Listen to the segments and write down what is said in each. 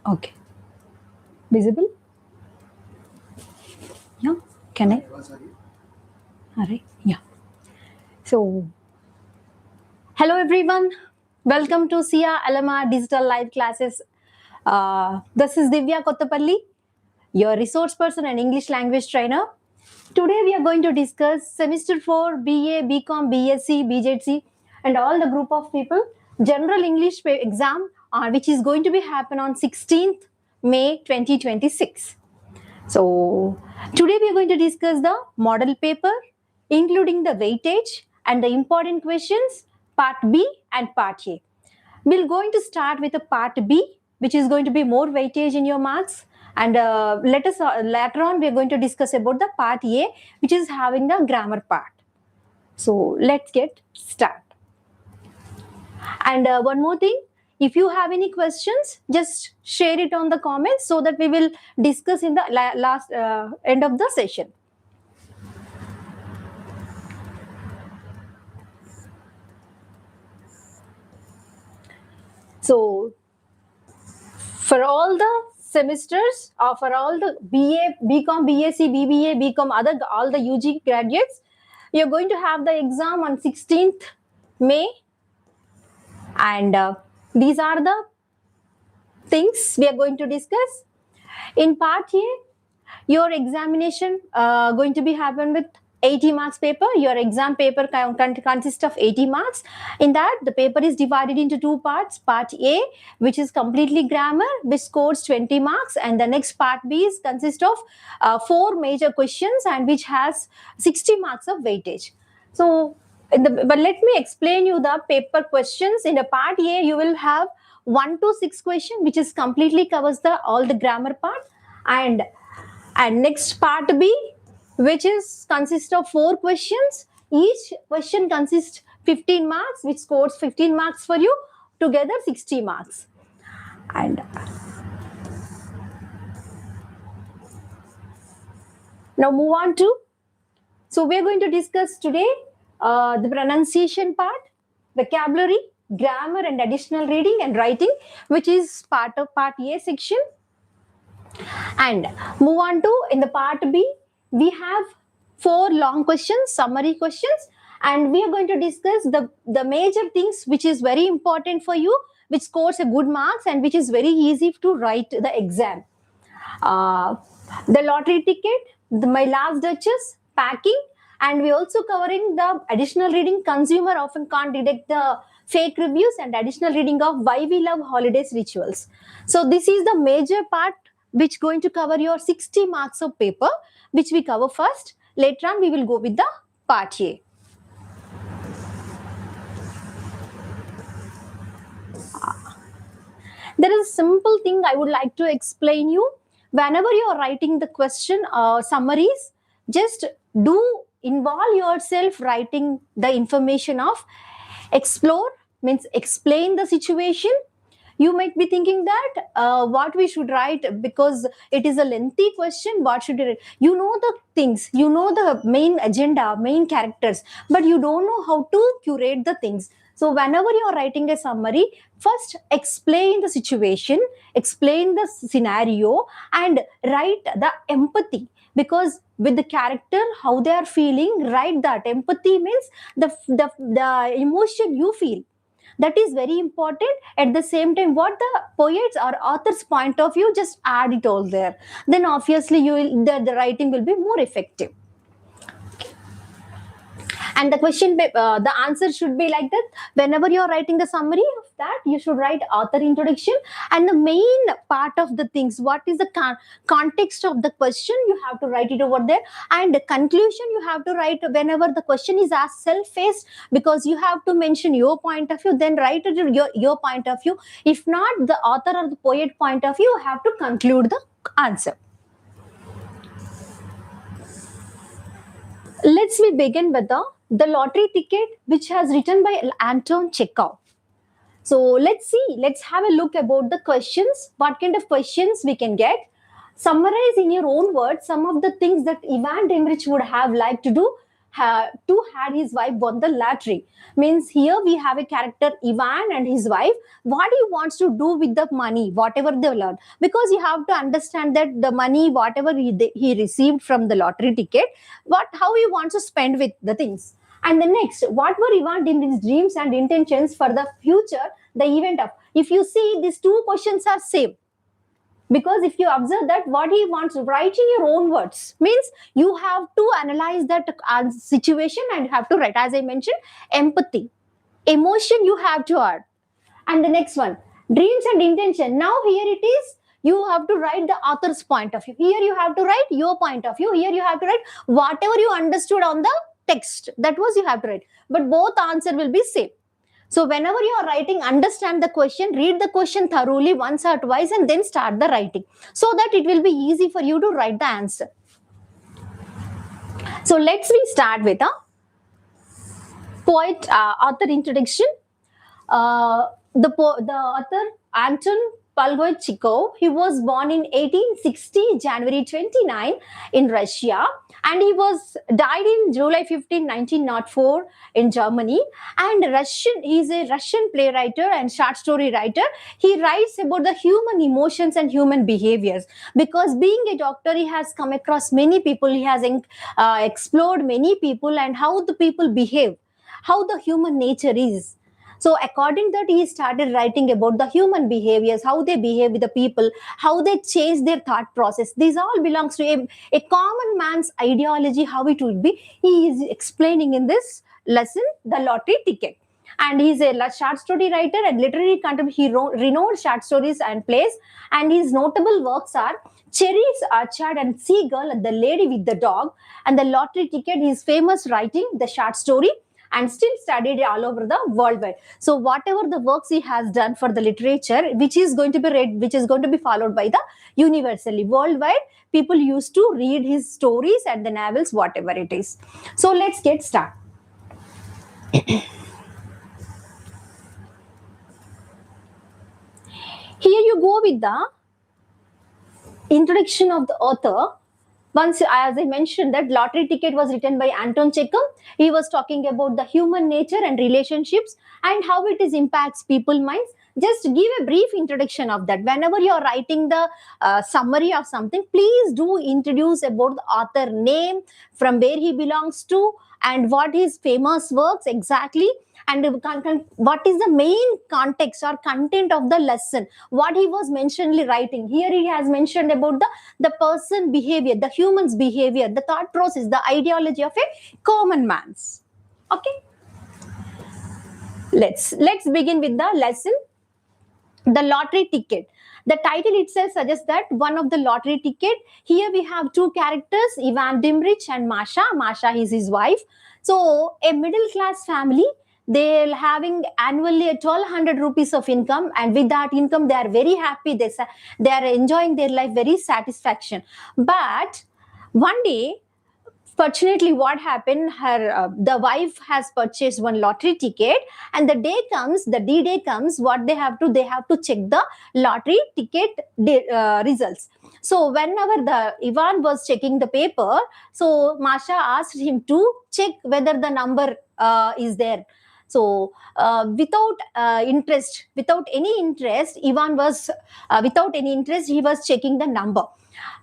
Okay. Visible? Yeah. Can I? All right. Yeah. So, hello everyone. Welcome to Sia Alama Digital Live Classes. This is Divya Kottapalli, your resource person and English language trainer. Today we are going to discuss semester 4 BA, Bcom, B.Sc, B.Sc and all the group of people general English exam which is going to be happen on 16th May 2026. So today we are going to discuss the model paper including the weightage and the important questions part B and part A. We're going to start with the part B, which is going to be more weightage in your marks. And later on, we're going to discuss about the part A, which is having the grammar part. So let's get started. And one more thing, if you have any questions, just share it on the comments so that we will discuss in the last end of the session. So for all the semesters or for all the BA, Bcom, BSc, BBA, Bcom, all the UG graduates, you're going to have the exam on 16th May. And these are the things we are going to discuss. In part A, your examination going to be happen with 80 marks paper. Your exam paper consists of 80 marks. In that, the paper is divided into two parts. Part A, which is completely grammar, which scores 20 marks. And the next part B is consists of 4 major questions and which has 60 marks of weightage. So, but let me explain you the paper questions. In the part A, you will have 1 to 6 question, which is completely covers all the grammar part. And next part B, which is consists of 4 questions. Each question consists 15 marks, which scores 15 marks for you, together 60 marks. And now move on to, so we're going to discuss today the pronunciation part, vocabulary, grammar and additional reading and writing, which is part of part A section. And move on to, in the part B, we have 4 long questions, summary questions, and we are going to discuss the major things which is very important for you, which scores a good marks and which is very easy to write the exam. The lottery ticket, my last duchess, packing, and we also covering the additional reading, consumer often can't detect the fake reviews, and additional reading of why we love holidays rituals. So this is the major part which going to cover your 60 marks of paper, which we cover first. Later on, we will go with the part A. There is a simple thing I would like to explain you. Whenever you are writing the question summaries, just do involve yourself writing the information of explore, means explain the situation. You might be thinking that what we should write, because it is a lengthy question, what should you, you know the things, you know the main agenda, main characters, but you don't know how to curate the things. So whenever you are writing a summary, first explain the situation, explain the scenario, and write the empathy, because with the character, how they are feeling, write that. Empathy means the emotion you feel. That is very important. At the same time, what the poets or author's point of view, just add it all there. Then obviously the writing will be more effective. And the question, the answer should be like that. Whenever you're writing the summary of that, you should write author introduction and the main part of the things. What is the context of the question? You have to write it over there. And the conclusion you have to write whenever the question is asked self-faced, because you have to mention your point of view, then write it your point of view. If not, the author or the poet point of view, you have to conclude the answer. Let's begin with the lottery ticket, which has written by Anton Chekhov. So let's have a look about the questions, what kind of questions we can get. Summarize in your own words some of the things that Ivan Demrich would have liked to do. had his wife won the lottery. Means here we have a character Ivan and his wife. What he wants to do with the money, whatever they learn, because you have to understand that the money, whatever he received from the lottery ticket, how he wants to spend with the things. And the next, what were Ivan Dimrich's dreams and intentions for the future, the event of? If you see, these two questions are same. Because if you observe that what he wants, write in your own words. Means you have to analyze that situation and have to write. As I mentioned, empathy, emotion you have to add. And the next one, dreams and intention. Now here it is, you have to write the author's point of view. Here you have to write your point of view. Here you have to write whatever you understood on the text. That was you have to write. But both answer will be same. So whenever you are writing, understand the question, read the question thoroughly once or twice, and then start the writing, so that it will be easy for you to write the answer. So let's start with a poet author introduction. The author Anton Pavlovich, he was born in 1860, January 29 in Russia, and he was died in July 15, 1904 in Germany. And he is a Russian playwright and short story writer. He writes about the human emotions and human behaviors. Because being a doctor, he has come across many people, he has explored many people and how the people behave, how the human nature is. So according to that, he started writing about the human behaviors, how they behave with the people, how they change their thought process. These all belongs to a common man's ideology, how it would be. He is explaining in this lesson the lottery ticket. And he's a short story writer and literary contributor. He wrote renowned short stories and plays. And his notable works are Cherry's Orchard and Seagull and The Lady with the Dog. And the lottery ticket, his famous writing, the short story, and still studied all over the worldwide. So whatever the works he has done for the literature, which is going to be read, which is going to be followed by the universally worldwide, people used to read his stories and the novels, whatever it is. So let's get started. Here you go with the introduction of the author. Once, as I mentioned, that lottery ticket was written by Anton Chekhov. He was talking about the human nature and relationships and how it is impacts people's minds. Just give a brief introduction of that. Whenever you are writing the summary of something, please do introduce about the author name, from where he belongs to, and what his famous works exactly, and what is the main context or content of the lesson, what he was mentionedly writing. Here he has mentioned about the person behavior, the human's behavior, the thought process, the ideology of a common man's. Okay, let's begin with the lesson. The lottery ticket. The title itself suggests that one of the lottery ticket. Here we have two characters, Ivan Dimrich and Masha. Masha is his wife. So a middle class family, they're having annually 1,200 rupees of income, and with that income they are very happy. They are enjoying their life, very satisfaction. But one day, fortunately, what happened, the wife has purchased one lottery ticket, and the D-Day comes, what they have to check the lottery ticket results. So whenever the Ivan was checking the paper, so Masha asked him to check whether the number is there. So without any interest, Ivan was without any interest, he was checking the number.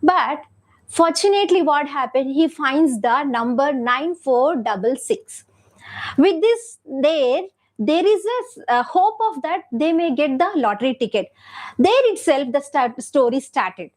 But fortunately, what happened? He finds the number 9466. With this, there is a hope of that they may get the lottery ticket. There itself, the story started.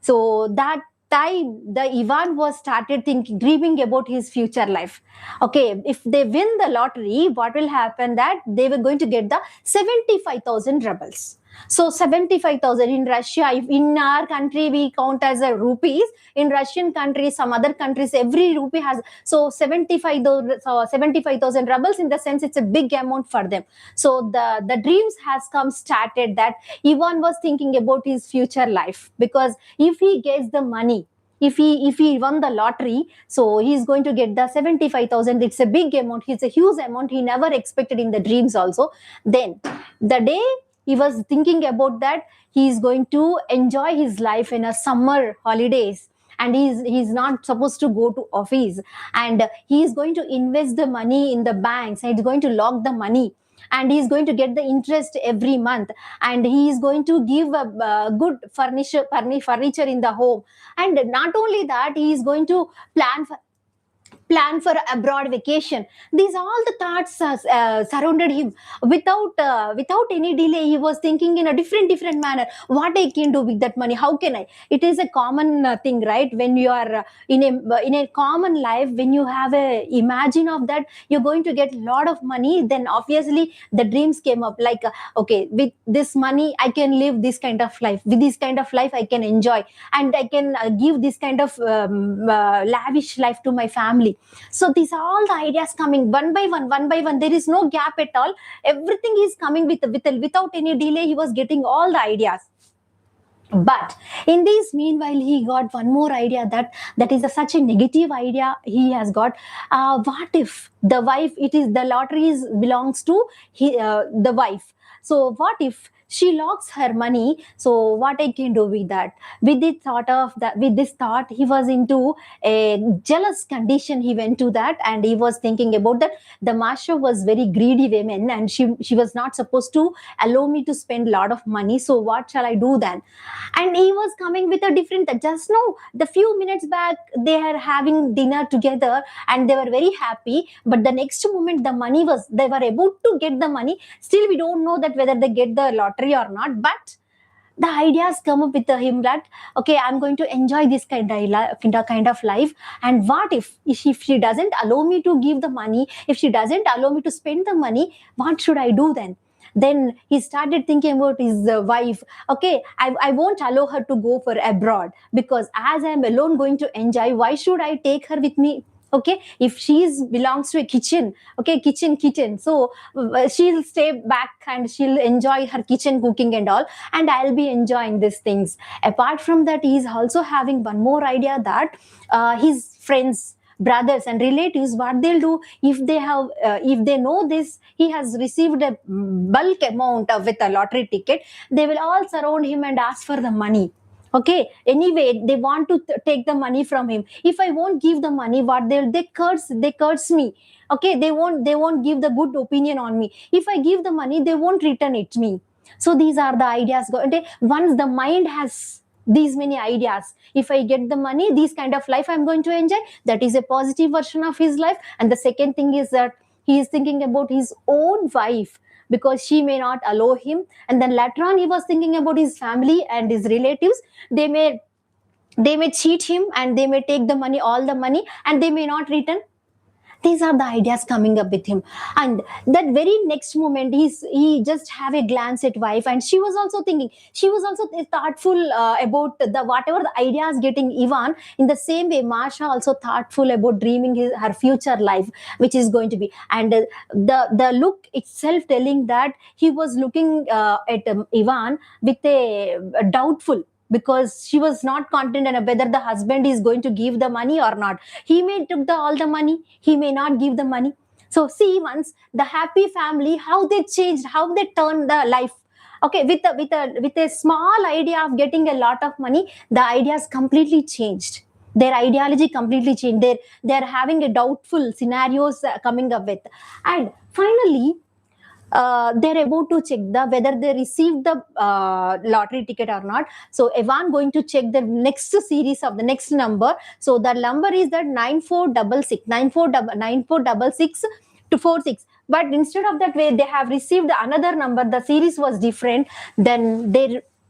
So that time, the Ivan was started dreaming about his future life. Okay, if they win the lottery, what will happen? That they were going to get the 75,000 rubles. So 75,000 in Russia, in our country we count as a rupees. In Russian countries, some other countries, every rupee has, so 75,000 rubles, in the sense it's a big amount for them. So the dreams has started that Ivan was thinking about his future life, because if he gets the money, if he won the lottery, so he's going to get the 75,000. It's a big amount. It's a huge amount. He never expected in the dreams also. Then the day he was thinking about that, he is going to enjoy his life in a summer holidays. and he's not supposed to go to office, and he is going to invest the money in the banks, and he's going to lock the money, and he's going to get the interest every month, and he is going to give a good furniture in the home, and not only that, he is going to plan for abroad vacation. These all the thoughts surrounded him. Without any delay, he was thinking in a different manner, what I can do with that money, how can I. It is a common thing, right? When you are in a common life, when you have a imagine of that you're going to get a lot of money, then obviously the dreams came up, like okay, with this money I can live this kind of life, with this kind of life I can enjoy, and I can give this kind of lavish life to my family. So these are all the ideas coming one by one. There is no gap at all. Everything is coming without any delay. He was getting all the ideas. But in this meanwhile, he got one more idea, that is such a negative idea he has got. What if the wife, it is the lottery belongs to the wife. So what if she locks her money? So what I can do with that? With this thought, he was into a jealous condition. He went to that, and he was thinking about that. The master was very greedy woman, and she was not supposed to allow me to spend a lot of money. So what shall I do then? And he was coming with a different, just now the few minutes back they are having dinner together and they were very happy, but the next moment they were about to get the money. Still we don't know that whether they get the lottery or not, but the ideas come up with him that okay, I'm going to enjoy this kind of life. And what if she doesn't allow me to give the money, if she doesn't allow me to spend the money, what should I do then? Then he started thinking about his wife. Okay, I won't allow her to go for abroad, because as I'm alone going to enjoy, why should I take her with me? Okay, if she belongs to a kitchen, okay, kitchen, so she'll stay back and she'll enjoy her kitchen cooking and all, and I'll be enjoying these things. Apart from that, he's also having one more idea, that his friends, brothers and relatives, what they'll do, if they know this, he has received a bulk amount with a lottery ticket, they will all surround him and ask for the money. Okay, anyway they want to take the money from him. If I won't give the money, what they curse me. Okay, they won't give the good opinion on me. If I give the money, they won't return it to me. So these are the ideas. Once the mind has these many ideas, if I get the money, this kind of life I'm going to enjoy, that is a positive version of his life. And the second thing is that he is thinking about his own wife, because she may not allow him. And then later on he was thinking about his family and his relatives. They may cheat him, and they may take the money, all the money, and they may not return. These are the ideas coming up with him. And that very next moment, he just have a glance at wife, and she was also thinking, she was also thoughtful about the whatever the ideas getting Ivan. In the same way, Masha also thoughtful about dreaming her future life, which is going to be. And the look itself telling that he was looking at Ivan with a doubtful, because she was not confident whether the husband is going to give the money or not. He may took all the money, he may not give the money. So see, once the happy family, how they changed, how they turned the life. Okay, with a small idea of getting a lot of money, the ideas completely changed. Their ideology completely changed. They're having a doubtful scenarios coming up with. And finally, they're about to check whether they received the lottery ticket or not. So Evan going to check the next series of the next number. So the number is that 9466 to 46. But instead of that way, they have received another number. The series was different. Then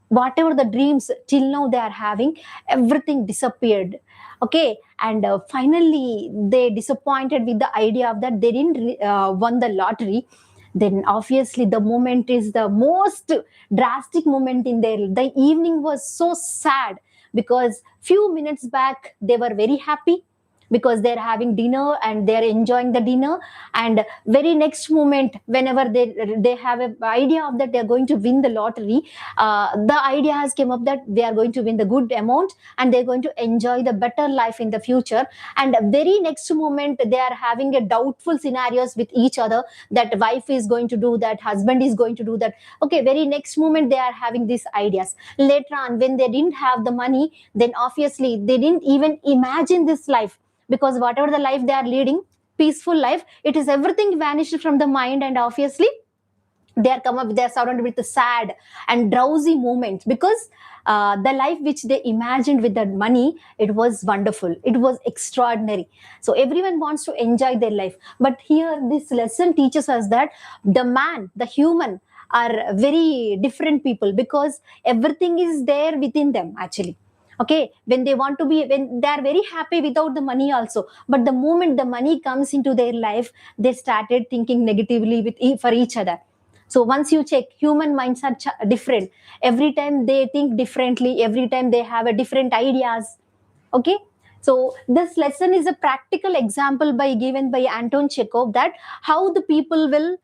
whatever the dreams till now they are having, everything disappeared. Okay, and finally they disappointed with the idea of that they didn't won the lottery. Then obviously the moment is the most drastic moment in their. The evening was so sad, because few minutes back they were very happy. because they're having dinner and they're enjoying the dinner, and very next moment whenever they have an idea of that they're going to win the lottery, the idea has come up that they are going to win the good amount and they're going to enjoy the better life in the future, and very next moment they are having a doubtful scenarios with each other, that wife is going to do that, husband is going to do that. Okay, very next moment they are having these ideas. Later on, when they didn't have the money, then obviously they didn't even imagine this life, because whatever the life they are leading, peaceful life, it is everything vanished from the mind, and obviously they're surrounded with the sad and drowsy moments, because the life which they imagined with that money, it was wonderful, it was extraordinary. So everyone wants to enjoy their life, but here this lesson teaches us that the man, the human, are very different people, because everything is there within them actually. Okay, when they want to be, when they are very happy without the money also, but the moment the money comes into their life, they started thinking negatively for each other. So once you check, human minds are different. Every time they think differently, every time they have a different ideas. Okay. So this lesson is a practical example given by Anton Chekhov, that how the people will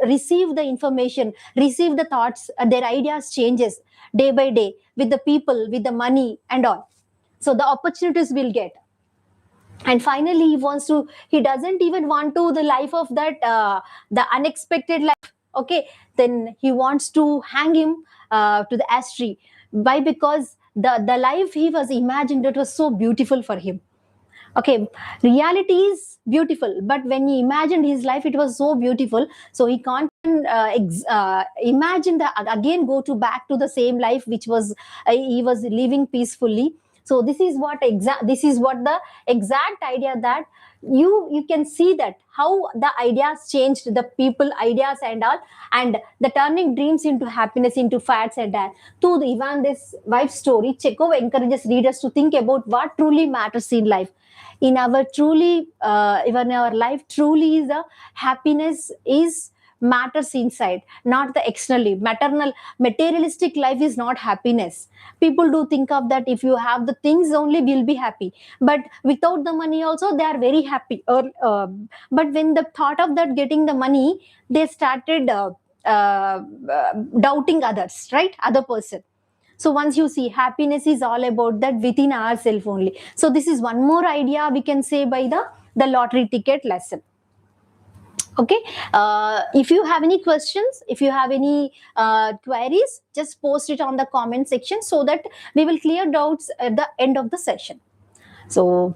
receive the information, receive the thoughts, their ideas changes day by day with the people, with the money and all. So the opportunities will get. And finally he doesn't even want to the life of that the unexpected life. Okay, then he wants to hang him to the ash tree. Why? Because the life he was imagined, it was so beautiful for him. Okay, reality is beautiful, but when he imagined his life, it was so beautiful, so he can't imagine that again go to back to the same life which was he was living peacefully. So this is what the exact idea, that you can see that how the ideas changed the people ideas and all, and the turning dreams into happiness, into fads and all. To even this wife story, Chekhov encourages readers to think about what truly matters in life. In our truly even our life truly is a happiness is matters inside, not the externally. Materialistic life is not happiness. People do think of that if you have the things only we'll be happy, but without the money also they are very happy, or but when the thought of that getting the money, they started uh, doubting others, right, other person. So once you see, happiness is all about that within ourselves only. So this is one more idea we can say by the lottery ticket lesson. Okay, if you have any questions, if you have any queries, just post it on the comment section so that we will clear doubts at the end of the session. So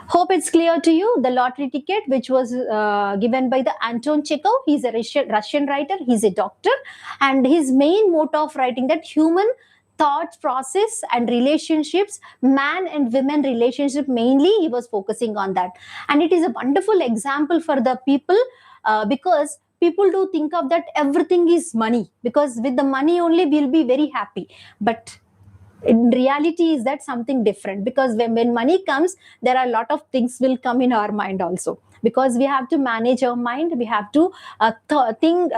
hope it's clear to you. The lottery ticket, which was given by the Anton Chekhov, he's a Russian writer, he's a doctor, and his main motto of writing that human thought process and relationships, man and women relationship, mainly he was focusing on that. And it is a wonderful example for the people, because people do think of that everything is money, because with the money only we'll be very happy. But in reality is that something different, because when money comes, there are a lot of things will come in our mind also, because we have to manage our mind, we have to think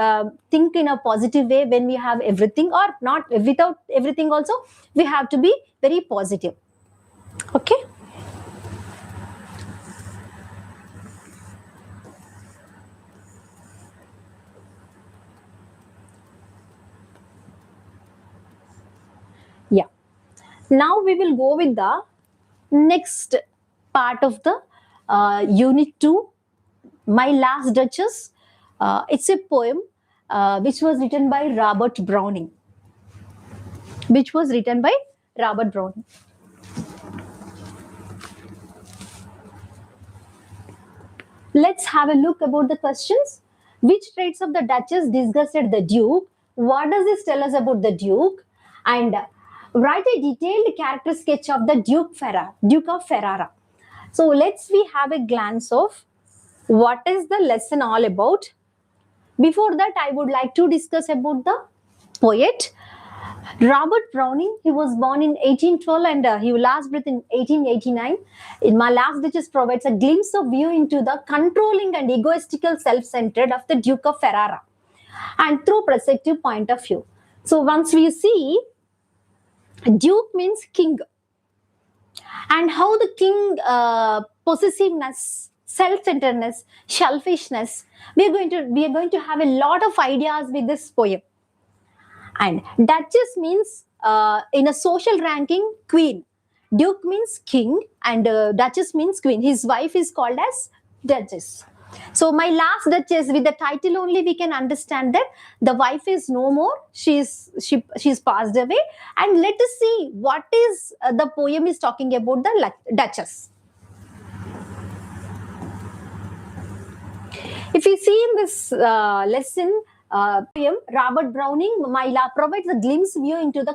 in a positive way when we have everything, or not without everything also we have to be very positive. Okay. Yeah, now we will go with the next part of the unit 2, My Last Duchess. It's a poem which was written by Robert Browning. Let's have a look about the questions. Which traits of the Duchess disgusted the Duke? What does this tell us about the Duke? And write a detailed character sketch of the Duke of Ferrara. So we have a glance of what is the lesson all about. Before that, I would like to discuss about the poet Robert Browning. He was born in 1812 and he last breath in 1889. In My Last Duchess provides a glimpse of view into the controlling and egoistical self-centered of the Duke of Ferrara, and through perspective point of view. So once we see, Duke means king. and how the king possessiveness, self-centeredness, selfishness. We are going to have a lot of ideas with this poem. And duchess means in a social ranking queen. Duke means king, and duchess means queen. His wife is called as duchess. So my last duchess, with the title only we can understand that the wife is no more. She's passed away. And let us see what is the poem is talking about the duchess. If you see in this lesson, poem, Robert Browning, Myla provides a glimpse view into the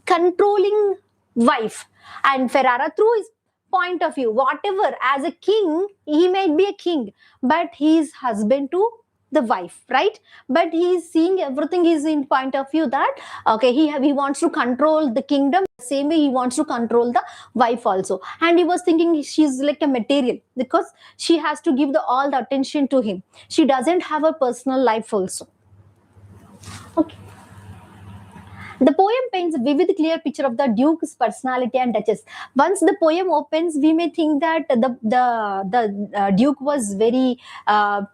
controlling wife. And Ferrara, through his point of view, whatever, as a king, he might be a king, but he is husband to the wife, right? But he is seeing everything is in point of view that, okay, he wants to control the kingdom. Same way he wants to control the wife also. And he was thinking she's like a material, because she has to give all the attention to him. She doesn't have a personal life also. Okay. The poem paints a vivid, clear picture of the Duke's personality and duchess. Once the poem opens, we may think that the Duke was very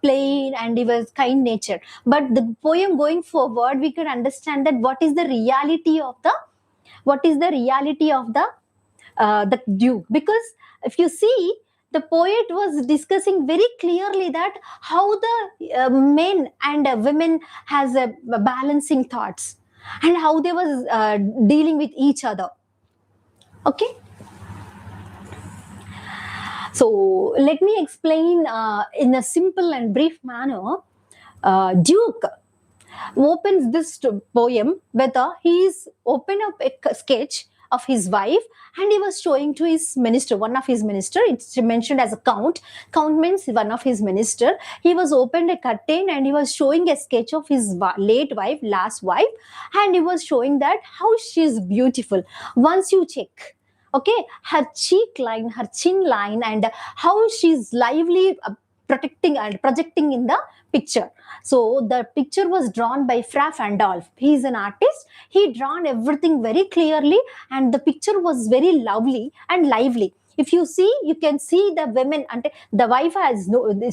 plain and he was kind natured. But the poem going forward, we can understand that what is the reality of the Duke. Because if you see, the poet was discussing very clearly that how the men and women has a balancing thoughts, and how they was dealing with each other. Okay, so let me explain in a simple and brief manner. Duke opens this poem with he's open up a sketch of his wife, and he was showing to his minister, one of his minister. It's mentioned as a count. Count means one of his minister. He was opened a curtain and he was showing a sketch of his late wife, last wife, and he was showing that how she's beautiful. Once you check, okay, her cheek line, her chin line, and how she's lively, protecting and projecting in the picture. So the picture was drawn by Fra Fandolf. He is an artist. He drawn everything very clearly, and the picture was very lovely and lively. If you see, you can see the women, and the wife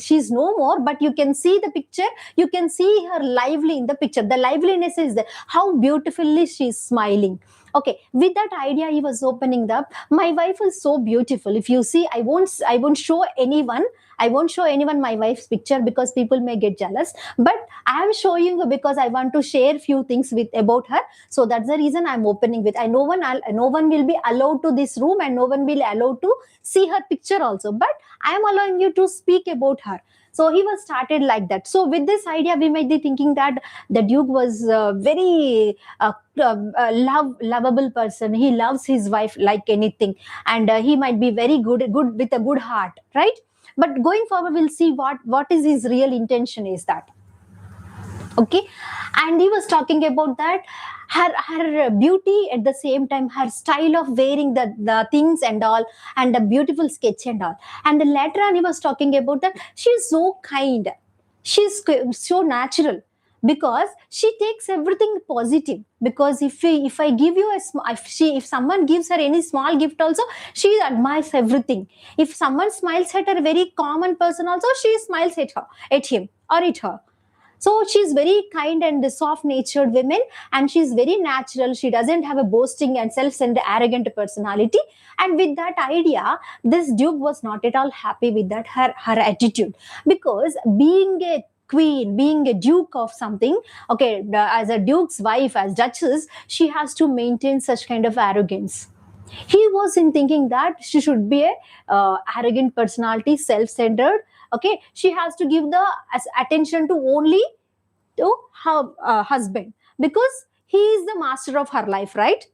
she's no more, but you can see the picture. You can see her lively in the picture. The liveliness is there. How beautifully she's smiling. Okay, with that idea, he was opening up. My wife is so beautiful. If you see, I won't show anyone. I won't show anyone my wife's picture because people may get jealous. But I am showing her because I want to share few things about her. So that's the reason I'm opening with. No one will be allowed to this room, and no one will allowed to see her picture also. But I am allowing you to speak about her. So he was started like that. So with this idea, we might be thinking that the Duke was very lovable person. He loves his wife like anything, and he might be very good with a good heart, right? But going forward, we'll see what is his real intention is that. Okay, and he was talking about that her beauty, at the same time her style of wearing the things and all, and the beautiful sketch and all. And then later on he was talking about that she's so kind, she's so natural, because she takes everything positive. Because if I give you if someone gives her any small gift also, she admires everything. If someone smiles at a very common person also, she smiles at him or at her. So she's very kind and soft natured woman, and she's very natural. She doesn't have a boasting and self-centered arrogant personality. And with that idea, this Duke was not at all happy with that her attitude, because being a queen, being a duke of something, okay, as a duke's wife, as duchess, she has to maintain such kind of arrogance. He was in thinking that she should be a arrogant personality, self-centered. Okay, she has to give the attention to only to her husband, because he is the master of her life, right?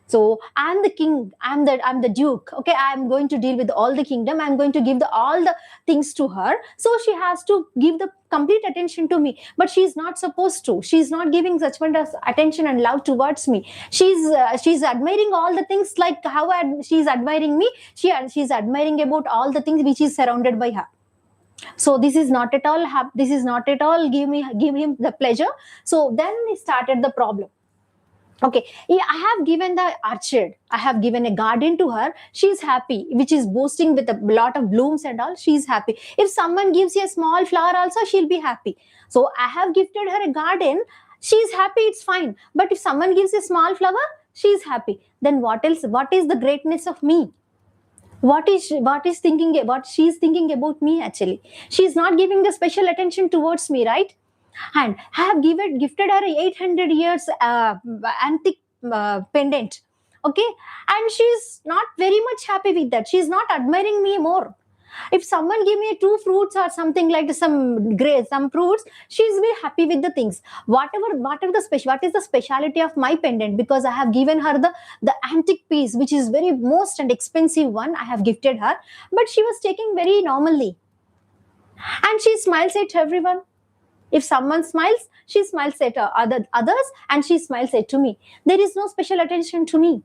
So I'm the king, I'm the duke. Okay, I'm going to deal with all the kingdom. I'm going to give all the things to her. So she has to give the complete attention to me. But she's not supposed to. She's not giving such kind of attention and love towards me. She's admiring all the things, like how she's admiring me. She's admiring about all the things which is surrounded by her. So this is not at all give him the pleasure. So then started the problem. Okay, yeah, I have given the orchard. I have given a garden to her. She's happy, which is boasting with a lot of blooms and all. She's happy. If someone gives you a small flower, also she'll be happy. So I have gifted her a garden. She's happy. It's fine. But if someone gives a small flower, she's happy. Then what else? What is the greatness of me? What she's thinking about me? Actually, she's not giving the special attention towards me, right? And have gifted her a 800 years antique pendant. Okay, and she's not very much happy with that. She's not admiring me more. If someone give me two fruits or something like some fruits, she's very happy with the things. Whatever the special, what is the speciality of my pendant? Because I have given her the antique piece, which is very most and expensive one. I have gifted her, but she was taking very normally, and she smiles at everyone. If someone smiles, she smiles at others, and she smiles at to me. There is no special attention to me.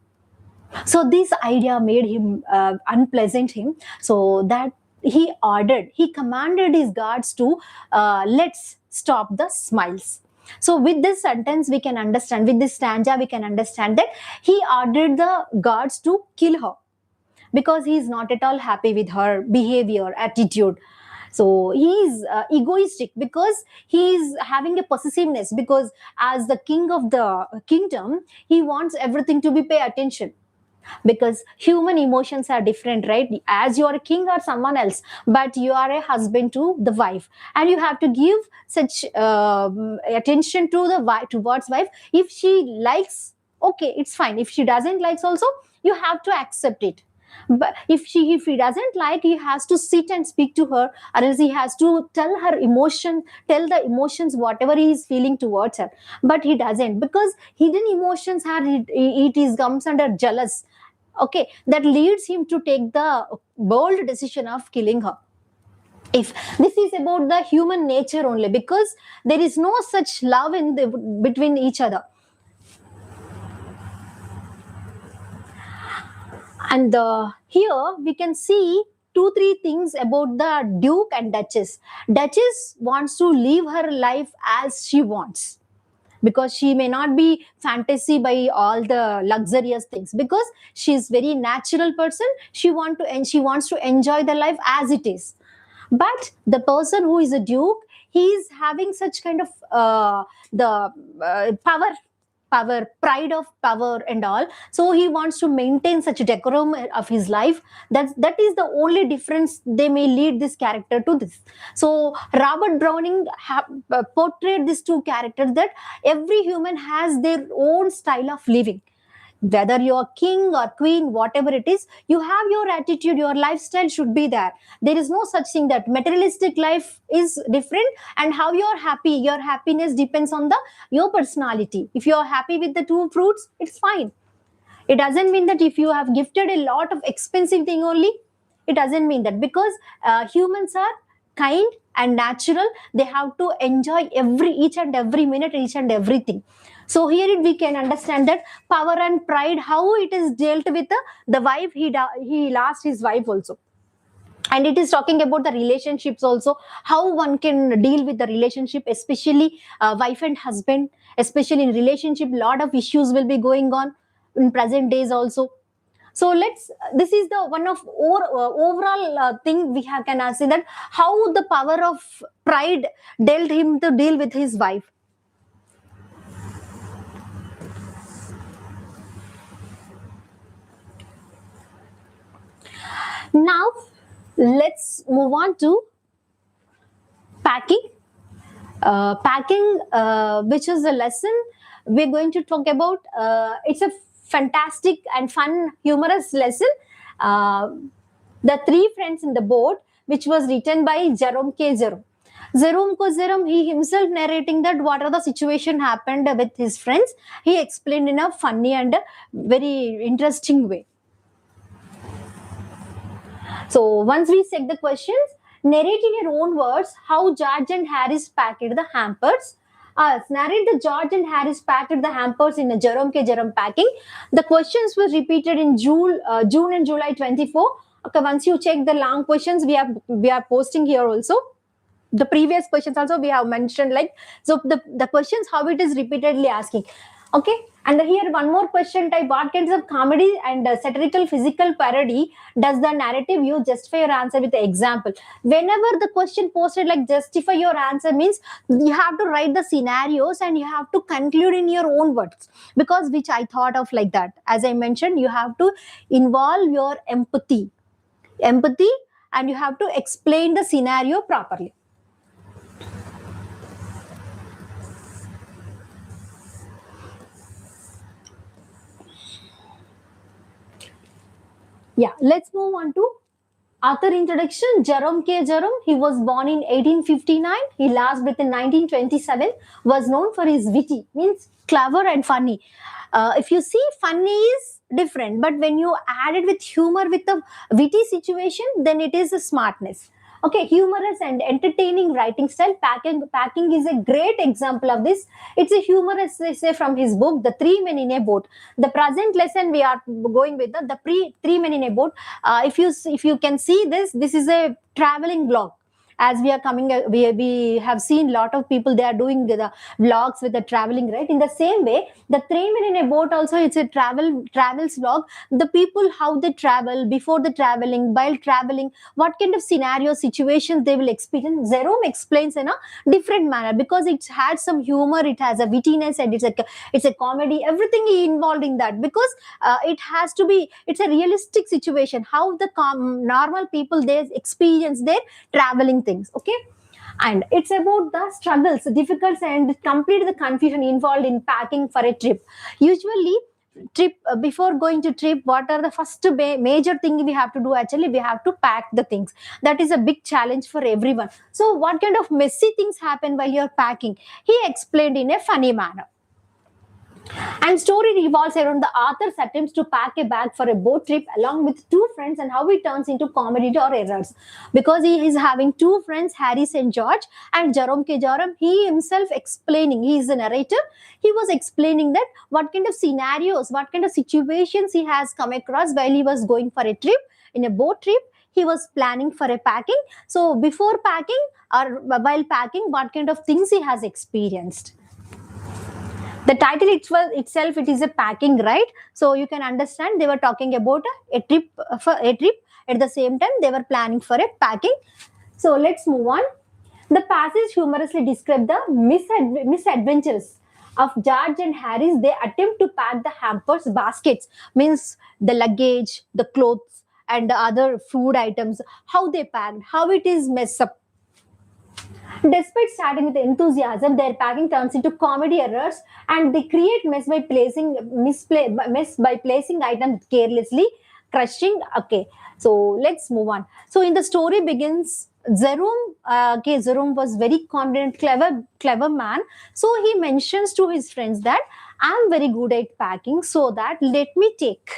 So this idea made him unpleasant him. So that he commanded his guards to let's stop the smiles. So with this sentence, we can understand, with this stanza, we can understand that he ordered the guards to kill her because he is not at all happy with her behavior, attitude. So he is egoistic because he is having a possessiveness, because as the king of the kingdom, he wants everything to be pay attention, because human emotions are different, right? As you are a king or someone else, but you are a husband to the wife, and you have to give such attention to towards wife. If she likes, okay, it's fine. If she doesn't likes also, you have to accept it. But if he doesn't like, he has to sit and speak to her, or else he has to tell the emotions whatever he is feeling towards her. But he doesn't, because hidden emotions are, it is comes under jealous. Okay, that leads him to take the bold decision of killing her. If this is about the human nature only, because there is no such love between each other. And here we can see two, three things about the Duke and Duchess. Duchess wants to live her life as she wants, because she may not be fantasy by all the luxurious things, because she's very natural person. She wants to enjoy the life as it is. But the person who is a duke, he is having such kind of the power, pride of power and all. So he wants to maintain such a decorum of his life. That is the only difference they may lead this character to this. So Robert Browning portrayed these two characters, that every human has their own style of living. Whether you're king or queen, whatever it is, you have your attitude, your lifestyle should be there. There is no such thing that materialistic life is different, and how you're happy, your happiness depends on the your personality. If you're happy with the two fruits, it's fine. It doesn't mean that if you have gifted a lot of expensive thing only, it doesn't mean that, because humans are kind and natural. They have to enjoy each and every minute, each and everything. So here we can understand that power and pride, how it is dealt with the wife. He lost his wife also. And it is talking about the relationships also, how one can deal with the relationship, especially wife and husband. Especially in relationship, lot of issues will be going on in present days also. So this is the one of overall thing we can say, that how the power of pride dealt him to deal with his wife. Now let's move on to packing. Packing, which is a lesson we're going to talk about. It's a fantastic and fun, humorous lesson. The Three Friends in the Boat, which was written by Jerome K. Jerome, he himself narrating that what are the situation happened with his friends. He explained in a funny and very interesting way. So once we check the questions, narrate in your own words how George and Harris packed the hampers. Narrate the George and Harris packed the hampers in a Jerome K. Jerome packing. The questions were repeated in June and July 24. Okay, once you check the long questions, we are posting here also. The previous questions also we have mentioned, like, so the questions how it is repeatedly asking. Okay, And here one more question type: what kinds of comedy and satirical physical parody does the narrative use? Justify your answer with the example. Whenever the question posted like justify your answer means you have to write the scenarios and you have to conclude in your own words, because which I thought of like that. As I mentioned, you have to involve your empathy, and you have to explain the scenario properly. Yeah, let's move on to author introduction. Jerome K. Jerome, he was born in 1859. He last breath in 1927. Was known for his witty, means clever and funny. If you see, funny is different, but when you add it with humor, with a witty situation, then it is a smartness. Okay, humorous and entertaining writing style. Packing is a great example of this. It's a humorous essay from his book, The Three Men in a Boat. The present lesson we are going with three men in a boat. If you can see this, this is a traveling blog. As we are coming, we have seen a lot of people, they are doing the vlogs with the traveling, right? In the same way, the three men in a boat also, it's a travels vlog. The people, how they travel, before the traveling, while traveling, what kind of scenario situations they will experience. Jerome explains in a different manner, because it has some humor, it has a wittiness, and it's a comedy, everything involved in that, because it has to be, it's a realistic situation, how the normal people they experience their traveling things. Okay, and it's about the struggles, difficulties, and complete the confusion involved in packing for a trip. Usually trip, before going to trip, what are the first major thing we have to do? Actually, we have to pack the things. That is a big challenge for everyone. So what kind of messy things happen while you're packing? He explained in a funny manner. And story revolves around the author's attempts to pack a bag for a boat trip along with two friends, and how it turns into comedy or errors. Because he is having two friends, Harris and George, and Jerome K. Jerome, he himself explaining, he is a narrator, he was explaining that what kind of scenarios, what kind of situations he has come across while he was going for a trip, in a boat trip. He was planning for a packing. So before packing or while packing, what kind of things he has experienced. The title itself, it is a packing, right? So you can understand they were talking about a trip, for a trip. At the same time, they were planning for a packing. So let's move on. The passage humorously describes the misadventures of George and Harris. They attempt to pack the hampers, baskets, means the luggage, the clothes, and the other food items. How they packed, how it is messed up. Despite starting with enthusiasm, their packing turns into comedy errors, and they create mess by placing items carelessly, crushing. Okay, so let's move on. So in the story begins, Jerome was very confident, clever man. So he mentions to his friends that I'm very good at packing, so that let me take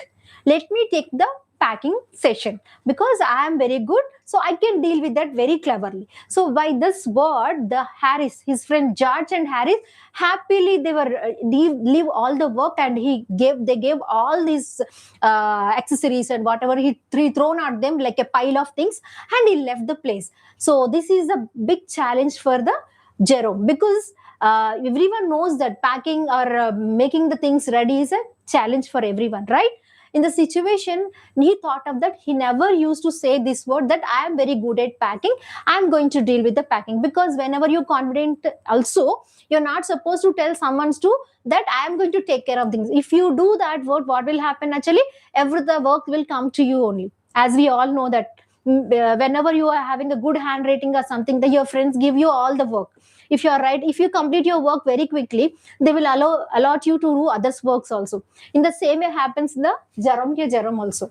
the packing session, because I am very good, so I can deal with that very cleverly. So by this word, the Harris, his friend George and Harris, happily they were leave all the work, and they gave all these accessories and whatever he thrown at them like a pile of things, and he left the place. So this is a big challenge for the Jerome, because everyone knows that packing or making the things ready is a challenge for everyone, right? In the situation, he thought of that. He never used to say this word that I am very good at packing, I'm going to deal with the packing. Because whenever you're confident also, you're not supposed to tell someone to that I am going to take care of things. If you do that word, what will happen? Actually, every the work will come to you only. As we all know that whenever you are having a good handwriting or something, that your friends give you all the work. If you are right, if you complete your work very quickly, they will allot you to do others works also. In the same way happens the Jerome also.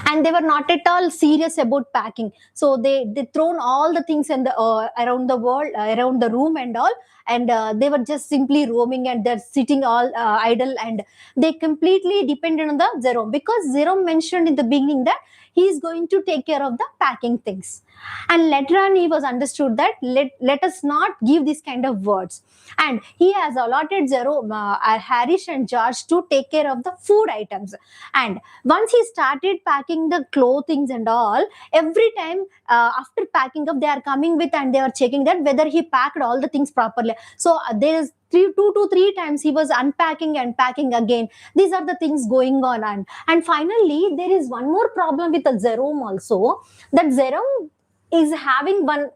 And they were not at all serious about packing, so they thrown all the things in the around the world, around the room and all, and they were just simply roaming, and they're sitting all idle, and they completely depended on the Jerome, because Jerome mentioned in the beginning that he is going to take care of the packing things. And later on he was understood that let us not give this kind of words, and he has allotted Jerome, Harris and George to take care of the food items. And once he started packing the clothings and all, every time after packing up, they are coming with and they are checking that whether he packed all the things properly. So there is two to three times he was unpacking and packing again. These are the things going on. And finally, there is one more problem with the Jerome also, that Jerome is having one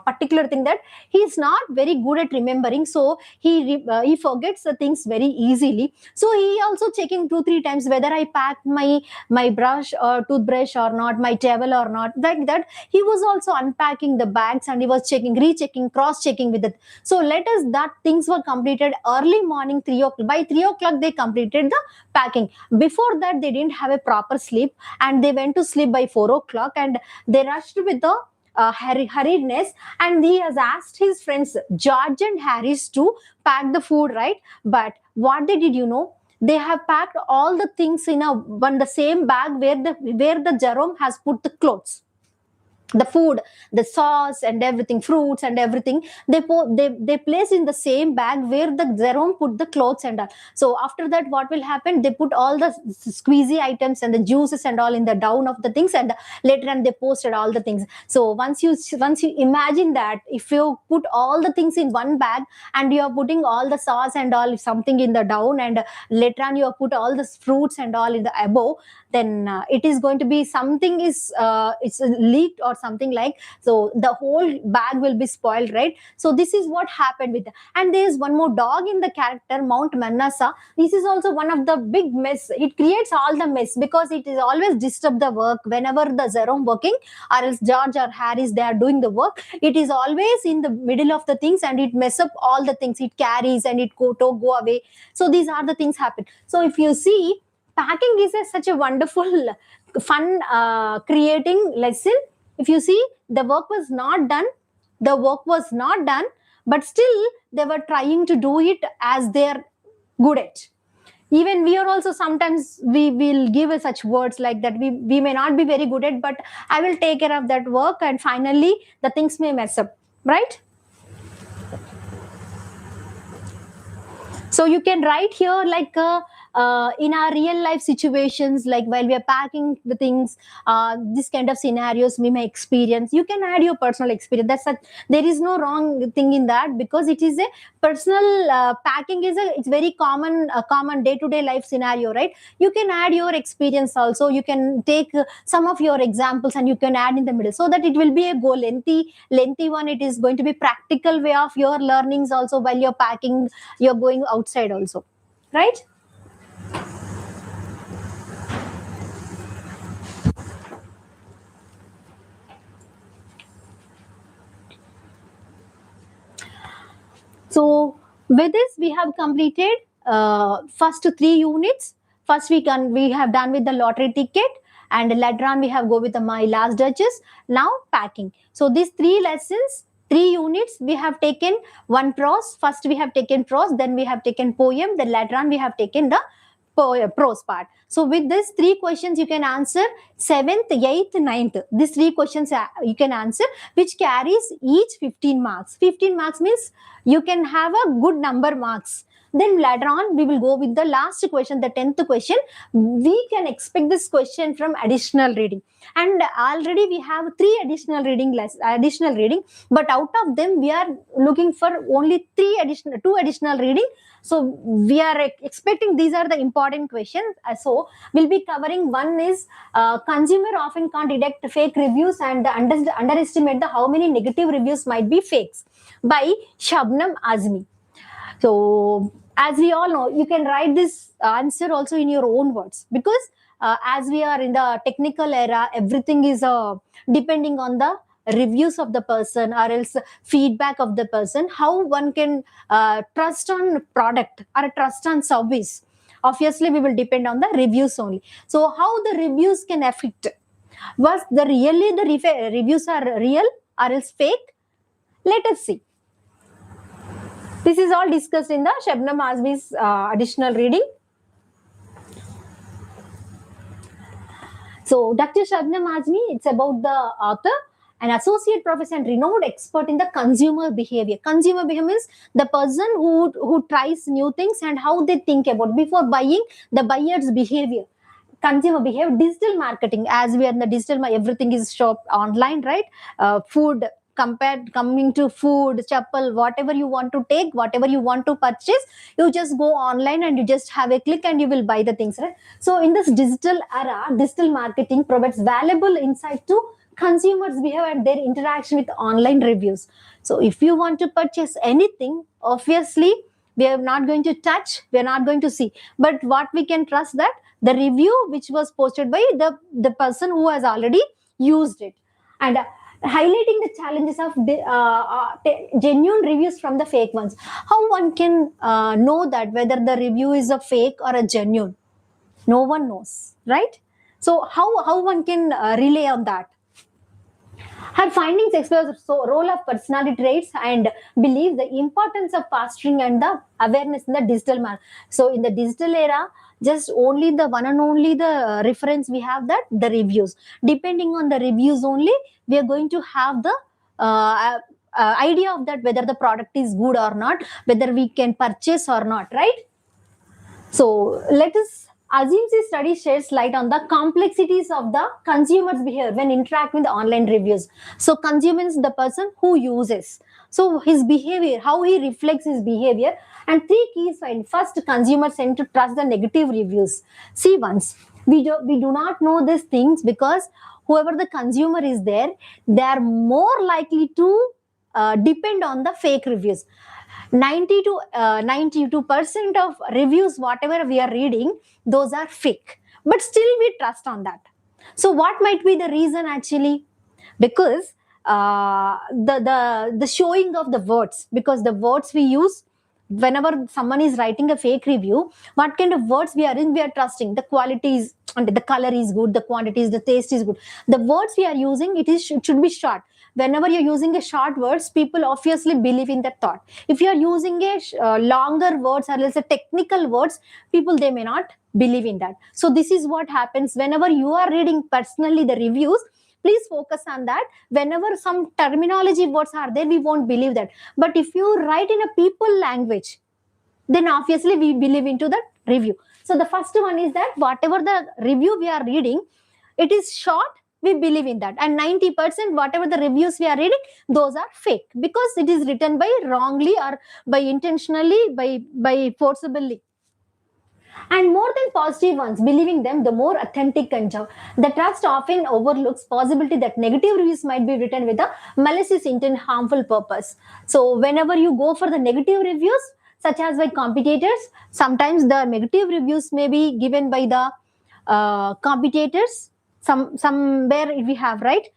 particular thing, that he is not very good at remembering, so he forgets the things very easily. So he also checking two three times whether I packed my brush or toothbrush or not, my towel or not, like that. He was also unpacking the bags, and he was checking, rechecking, cross checking with it. So let us that things were completed early morning, 3 o'clock. By 3 o'clock they completed the packing. Before that they didn't have a proper sleep, and they went to sleep by 4 o'clock, and they rushed with the hurriedness, and he has asked his friends George and Harris to pack the food, right? But what they did, they have packed all the things in the same bag where the Jerome has put the clothes, the food, the sauce and everything, fruits and everything. They place in the same bag where the Jerome put the clothes and all. So after that, what will happen? They put all the squeezy items and the juices and all in the down of the things, and later on they posted all the things. So once you imagine that, if you put all the things in one bag and you are putting all the sauce and all something in the down, and later on you have put all the fruits and all in the above, then it is going to be something is it's leaked or something like. So the whole bag will be spoiled, right? So this is what happened with and there is one more dog in the character Mount Manassa. This is also one of the big mess. It creates all the mess because it is always disturb the work whenever the Jerome working, or else George or Harris they are doing the work. It is always in the middle of the things and it mess up all the things. It carries and it go away. So these are the things happen. So if you see, packing is such a wonderful, fun, creating lesson. If you see, the work was not done, but still they were trying to do it as they're good at. Even we are also sometimes we will give such words like that. We may not be very good at, but I will take care of that work, and finally the things may mess up, right? So you can write here like in our real life situations, like while we are packing the things, this kind of scenarios we may experience. You can add your personal experience. There is no wrong thing in that, because it is a personal packing is it's very common day-to-day life scenario, right? You can add your experience also. You can take some of your examples and you can add in the middle, so that it will be a lengthy one. It is going to be practical way of your learnings also while you're packing, you're going outside also, right? So with this, we have completed first 3 units. First we have done with the lottery ticket, and later on we have go with my last duchess. Now packing. So these 3 lessons, 3 units, we have taken one prose. First we have taken prose, then we have taken poem, then later on we have taken the prose part. So with these 3 questions you can answer 7th, 8th, 9th. These 3 questions you can answer, which carries each 15 marks. 15 marks means you can have a good number marks. Then later on we will go with the last question, the 10th question. We can expect this question from additional reading, and already we have 3 additional reading, but out of them we are looking for only 2 additional reading. So we are expecting these are the important questions. So we'll be covering, one is consumer often can't detect fake reviews and underestimate how many negative reviews might be fakes, by Shabnam Azmi. So as we all know, you can write this answer also in your own words, because as we are in the technical era, everything is depending on the reviews of the person or else feedback of the person, how one can trust on product or trust on service. Obviously we will depend on the reviews only. So how the reviews can affect, was the reviews are real or else fake? Let us see. This is all discussed in the Shabnam Azmi's additional reading. So Dr. Shabnam Azmi, it's about the author, an associate professor and renowned expert in the consumer behavior. Consumer behavior means the person who tries new things and how they think about before buying, the buyer's behavior. Consumer behavior, digital marketing, as we are in the digital, everything is shop online, right? Food, coming to food, chappal, whatever you want to take, whatever you want to purchase, you just go online and you just have a click and you will buy the things, right? So in this digital era, digital marketing provides valuable insight to consumers' behavior and their interaction with online reviews. So if you want to purchase anything, obviously we are not going to touch, we are not going to see, but what we can trust that the review which was posted by the person who has already used it. And highlighting the challenges of genuine reviews from the fake ones. How one can know that whether the review is a fake or a genuine? No one knows, right? So how one can relay on that? Her findings explore the role of personality traits and believe the importance of fostering and the awareness in the digital man. So in the digital era, just only the one and only the reference we have, that the reviews. Depending on the reviews only, we are going to have the idea of that whether the product is good or not, whether we can purchase or not, right? So let us assume this study sheds light on the complexities of the consumer's behavior when interacting with the online reviews. So consumer is the person who uses. So his behavior, how he reflects his behavior, and three keys find. First, consumers tend to trust the negative reviews. See, once we do not know these things because whoever the consumer is there, they are more likely to depend on the fake reviews. 90 to 92% of reviews, whatever we are reading, those are fake, but still we trust on that. So what might be the reason actually? Because the showing of the words, because the words we use whenever someone is writing a fake review, what kind of words we are in, we are trusting the qualities, and the color is good, the quantities, the taste is good. The words we are using, it should be short. Whenever you're using a short words, people obviously believe in that thought. If you're using a longer words or let's say technical words, people, they may not believe in that. So this is what happens whenever you are reading personally the reviews. Please focus on that. Whenever some terminology words are there, we won't believe that. But if you write in a people language, then obviously we believe into that review. So the first one is that whatever the review we are reading, it is short, we believe in that. And 90% whatever the reviews we are reading, those are fake, because it is written by wrongly or by intentionally, by forcibly. And more than positive ones, believing them, the more authentic and the trust often overlooks possibility that negative reviews might be written with a malicious intent, harmful purpose. So whenever you go for the negative reviews, such as by competitors, sometimes the negative reviews may be given by the competitors. Somewhere we have, right?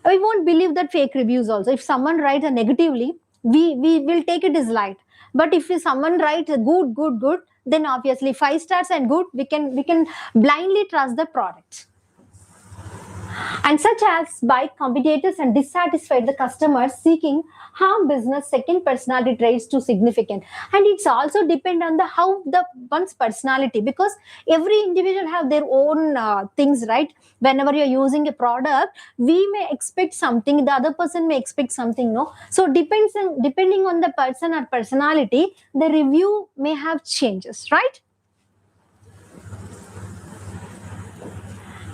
We won't believe that fake reviews also. If someone writes a negatively, we will take it as light. But if someone writes a good, then obviously 5 stars and good, we can blindly trust the product. And such as by competitors and dissatisfied the customers seeking harm business, second personality traits to significant. And it's also depend on the how the one's personality, because every individual have their own things, right? Whenever you're using a product, we may expect something, the other person may expect something, no? So depending on the person or personality, the review may have changes, right?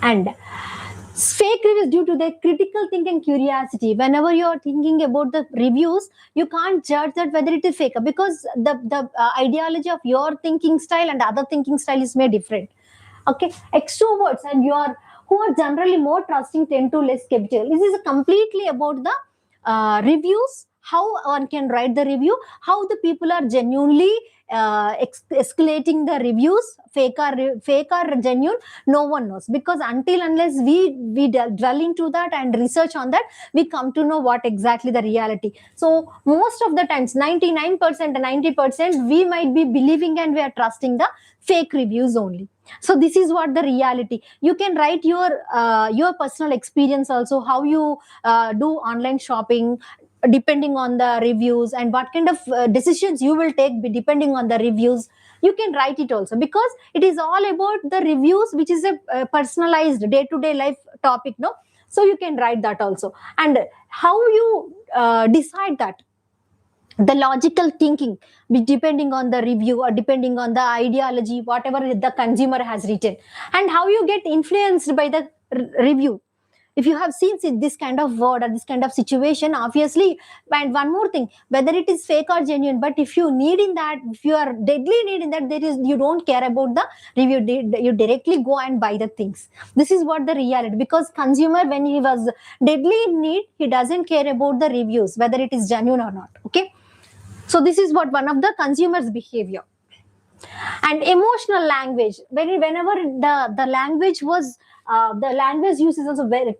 And fake reviews due to their critical thinking curiosity. Whenever you are thinking about the reviews, you can't judge that whether it is fake, because the ideology of your thinking style and other thinking style is made different. Okay, extroverts and who are generally more trusting tend to less skeptical. This is completely about the reviews, how one can write the review, how the people are genuinely escalating the reviews, fake or genuine, no one knows, because unless we dwell into that and research on that, we come to know what exactly the reality. So most of the times, 99% and 90%, we might be believing and we are trusting the fake reviews only. So this is what the reality. You can write your personal experience also, how you do online shopping, depending on the reviews, and what kind of decisions you will take depending on the reviews. You can write it also, because it is all about the reviews, which is a personalized day-to-day life topic, no? So you can write that also. And how you decide that, the logical thinking, depending on the review or depending on the ideology, whatever the consumer has written, and how you get influenced by the review. if you have seen this kind of word or this kind of situation, obviously. And one more thing, whether it is fake or genuine, but if you need in that, if you are deadly need in that, there is, you don't care about the review, you directly go and buy the things. This is what the reality, because consumer, when he was deadly in need, he doesn't care about the reviews, whether it is genuine or not. Okay, so this is what one of the consumers behavior. And emotional language, whenever the language was the language use is also very,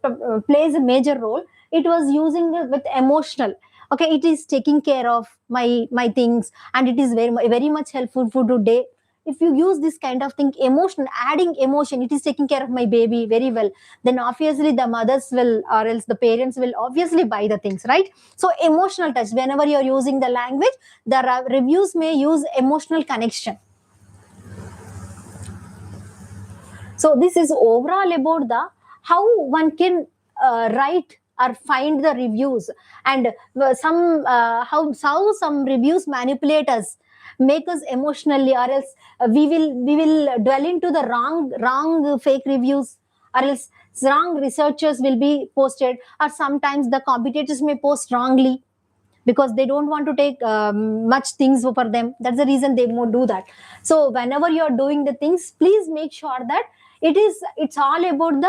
plays a major role. It was using it with emotional. Okay, it is taking care of my things, and it is very much helpful for today. If you use this kind of thing, emotion, adding emotion, it is taking care of my baby very well, then obviously the mothers will, or else the parents will obviously buy the things, right? So emotional touch, whenever you're using the language, the reviews may use emotional connection. So this is overall about the how one can write or find the reviews, and some how some reviews manipulate us, make us emotionally, or else we will dwell into the wrong fake reviews, or else wrong researchers will be posted, or sometimes the competitors may post wrongly because they don't want to take much things for them. That's the reason they won't do that. So whenever you're doing the things, please make sure that it's all about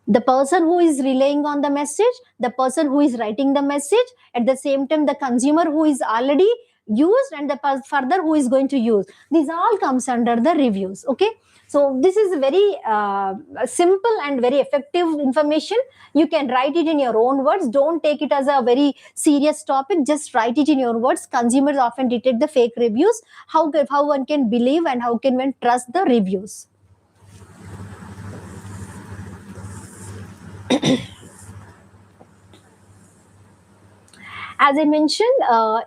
the person who is relaying on the message, the person who is writing the message, at the same time the consumer who is already used, and the further who is going to use. These all comes under the reviews. Okay, so this is very simple and very effective information. You can write it in your own words. Don't take it as a very serious topic. Just write it in your words. Consumers often detect the fake reviews. How one can believe and how can one trust the reviews? As I mentioned,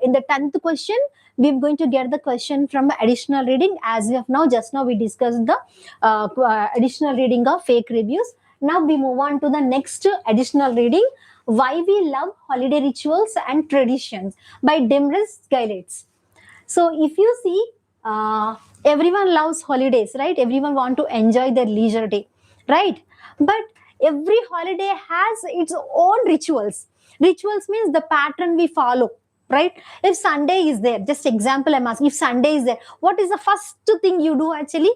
in the 10th question, we're going to get the question from additional reading. As we have just now we discussed the additional reading of fake reviews. Now we move on to the next additional reading, Why We Love Holiday Rituals and Traditions by Demris Gailates. So if you see, everyone loves holidays, right? Everyone want to enjoy their leisure day, right? But every holiday has its own rituals. Rituals means the pattern we follow, right? If Sunday is there, just example I'm asking, if Sunday is there, what is the first thing you do actually?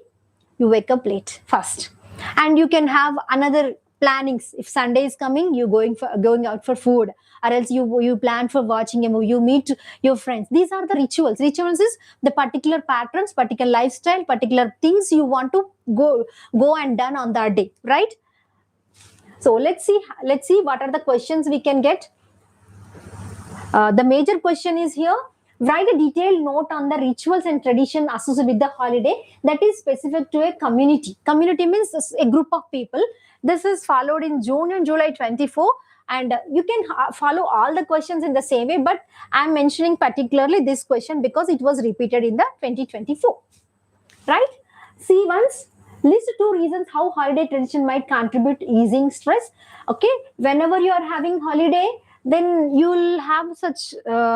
You wake up late first. And you can have another plannings. If Sunday is coming, you're going out for food, or else you plan for watching a movie, you meet your friends. These are the rituals. Rituals is the particular patterns, particular lifestyle, particular things you want to go and done on that day, right? So let's see what are the questions we can get. The major question is here. Write a detailed note on the rituals and tradition associated with the holiday that is specific to a community. Community means a group of people. This is followed in June and July 24. And you can follow all the questions in the same way, but I'm mentioning particularly this question because it was repeated in the 2024. Right? See once. List 2 reasons how holiday tradition might contribute easing stress. Okay, whenever you are having holiday, then you'll have such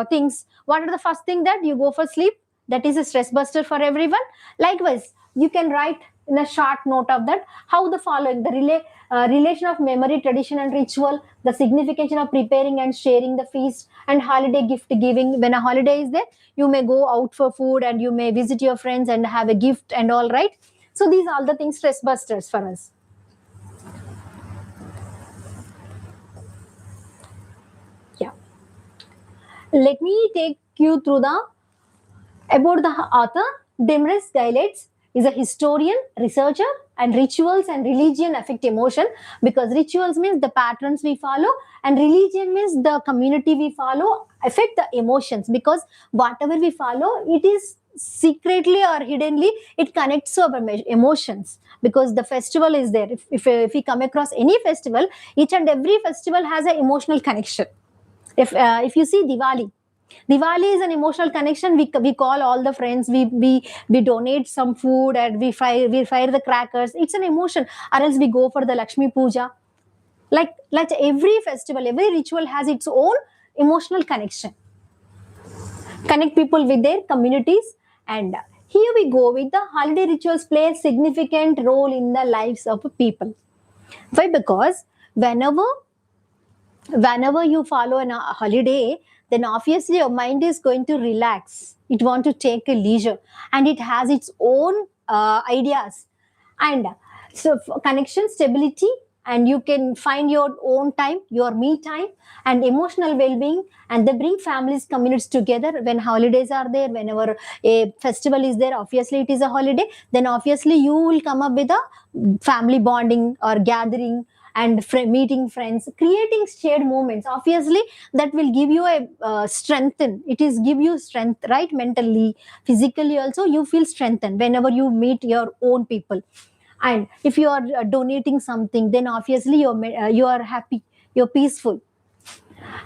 things. What are the first thing that you go for sleep? That is a stress buster for everyone. Likewise, you can write in a short note of that how the following, the relation of memory, tradition and ritual, the significance of preparing and sharing the feast, and holiday gift giving. When a holiday is there, you may go out for food and you may visit your friends and have a gift and all, right? So these are all the things stress busters for us. Yeah. Let me take you through about the author. Demris Gailates is a historian, researcher, and rituals and religion affect emotion, because rituals means the patterns we follow, and religion means the community we follow affect the emotions, because whatever we follow, it is secretly or hiddenly, it connects to our emotions, because the festival is there. If we come across any festival, each and every festival has an emotional connection. If you see Diwali is an emotional connection. We call all the friends. We donate some food and we fire the crackers. It's an emotion. Or else we go for the Lakshmi Puja. Like every festival, every ritual has its own emotional connection. Connect people with their communities. And here we go with the holiday rituals play a significant role in the lives of people. Why? Because whenever you follow a holiday, then obviously your mind is going to relax. It want to take a leisure, and it has its own ideas, and so connection, stability, and you can find your own time, your me time, and emotional well-being. And they bring families, communities together when holidays are there. Whenever a festival is there, obviously it is a holiday, then obviously you will come up with a family bonding or gathering, and meeting friends, creating shared moments. Obviously that will give you a strengthen, it is give you strength, right? Mentally, physically also you feel strengthened whenever you meet your own people. And if you are donating something, then obviously you are happy, you're peaceful.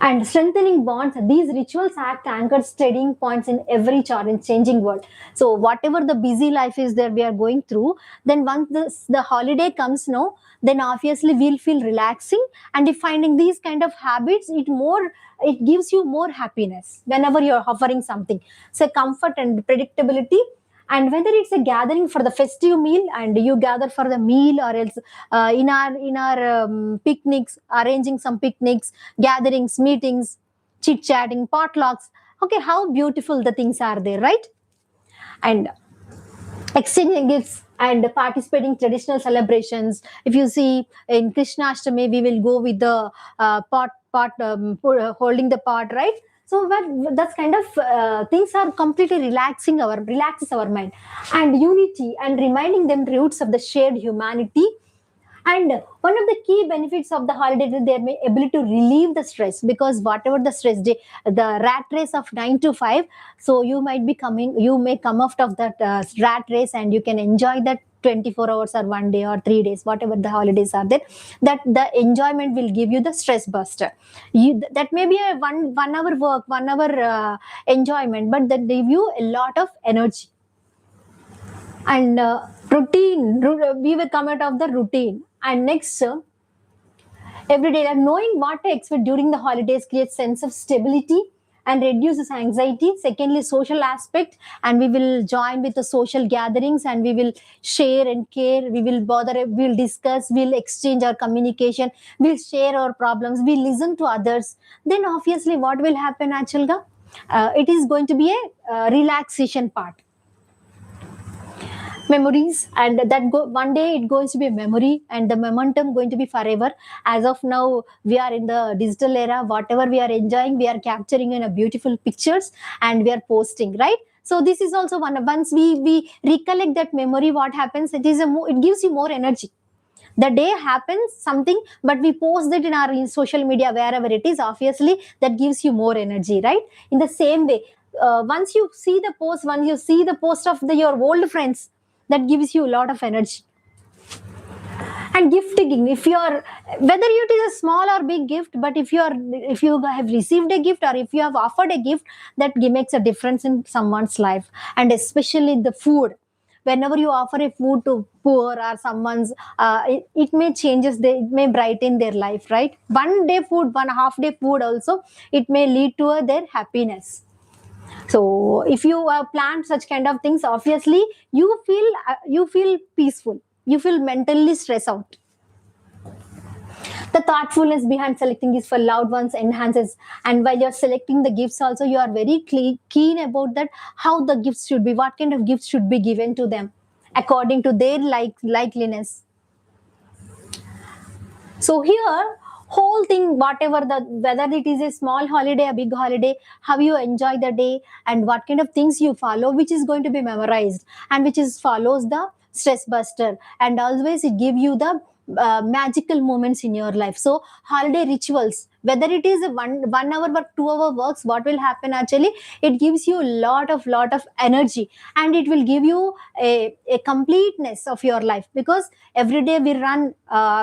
And strengthening bonds, these rituals act anchor steadying points in every challenge changing world. So whatever the busy life is there we are going through, then once the holiday comes now, then obviously we'll feel relaxing. And if finding these kind of habits, it gives you more happiness whenever you're offering something. So comfort and predictability. And whether it's a gathering for the festive meal, and you gather for the meal, or else in our picnics, arranging some picnics, gatherings, meetings, chit chatting, potlucks. Okay, how beautiful the things are there, right? And exchanging gifts and participating traditional celebrations. If you see in Krishna Ashtami, we will go with the holding the pot, right? So that's kind of things are completely relaxes our mind. And unity, and reminding them roots of the shared humanity. And one of the key benefits of the holiday is their ability to relieve the stress, because whatever the stress day, the rat race of 9 to 5, so you may come out of that rat race, and you can enjoy that 24 hours or 1 day or 3 days, whatever the holidays are there. That the enjoyment will give you the stress buster. That may be a one hour work, 1 hour enjoyment, but that give you a lot of energy. And we will come out of the routine. And next, every day, like knowing what to expect during the holidays creates sense of stability and reduces anxiety. Secondly, social aspect, and we will join with the social gatherings, and we will share and care, we'll discuss, we'll exchange our communication, we'll share our problems, we listen to others. Then obviously what will happen, Achalga? It is going to be a relaxation part. Memories, and one day it going to be a memory, and the momentum going to be forever. As of now, we are in the digital era, whatever we are enjoying, we are capturing in a beautiful pictures, and we are posting, right? So this is also once we recollect that memory, what happens, it gives you more energy. The day happens something, but we post it in our social media, wherever it is, obviously that gives you more energy, right? In the same way, once you see the post of your old friends, that gives you a lot of energy. And gift giving, if you are, whether it is a small or big gift, but if you have received a gift, or if you have offered a gift, that makes a difference in someone's life. And especially the food, whenever you offer a food to poor or someone's, it may it may brighten their life, right? 1 day food, 1.5 day food also, it may lead to their happiness. So if you plan such kind of things, obviously you feel peaceful, you feel mentally stressed out. The thoughtfulness behind selecting is for loved ones enhances, and while you're selecting the gifts also, you are very keen about that, how the gifts should be, what kind of gifts should be given to them according to their likeliness. So here, whole thing, whether it is a small holiday, a big holiday, how you enjoy the day, and what kind of things you follow, which is going to be memorized, and which is follows the stress buster, and always it give you the magical moments in your life. So holiday rituals, whether it is a one hour or 2 hour works, what will happen actually, it gives you a lot of energy, and it will give you a completeness of your life, because every day we run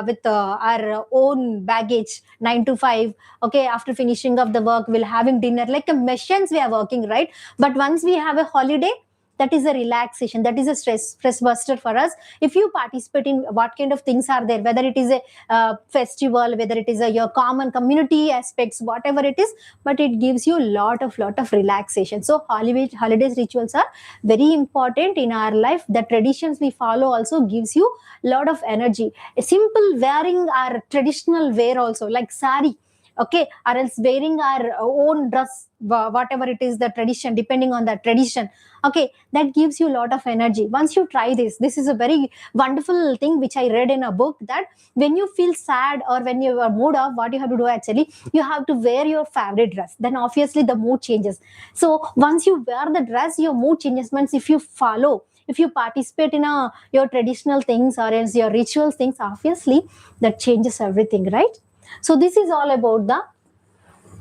with our own baggage, 9 to 5. Okay, after finishing of the work, we'll having dinner, like a machines we are working, right? But once we have a holiday, that is a relaxation, that is a stress buster for us. If you participate in what kind of things are there, whether it is a festival, whether it is a your common community aspects, whatever it is, but it gives you lot of relaxation. So holidays rituals are very important in our life. The traditions we follow also gives you lot of energy. A simple wearing our traditional wear also, like sari, okay, or else wearing our own dress, whatever it is the tradition, depending on the tradition, okay, that gives you a lot of energy. Once you try this is a very wonderful thing which I read in a book, that when you feel sad or when you are mood off, what you have to do actually, you have to wear your favorite dress, then obviously the mood changes. So once you wear the dress, your mood changes. Means if you follow, if you participate in your traditional things or else your rituals things, obviously that changes everything, right? So this is all about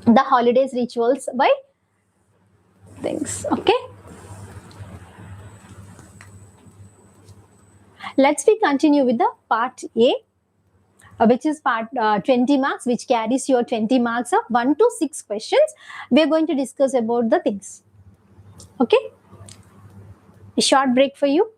the holidays rituals by things. Okay, let's we continue with the part A, which is part 20 marks, which carries your 20 marks of 1 to 6 questions. We are going to discuss about the things. Okay, a short break for you.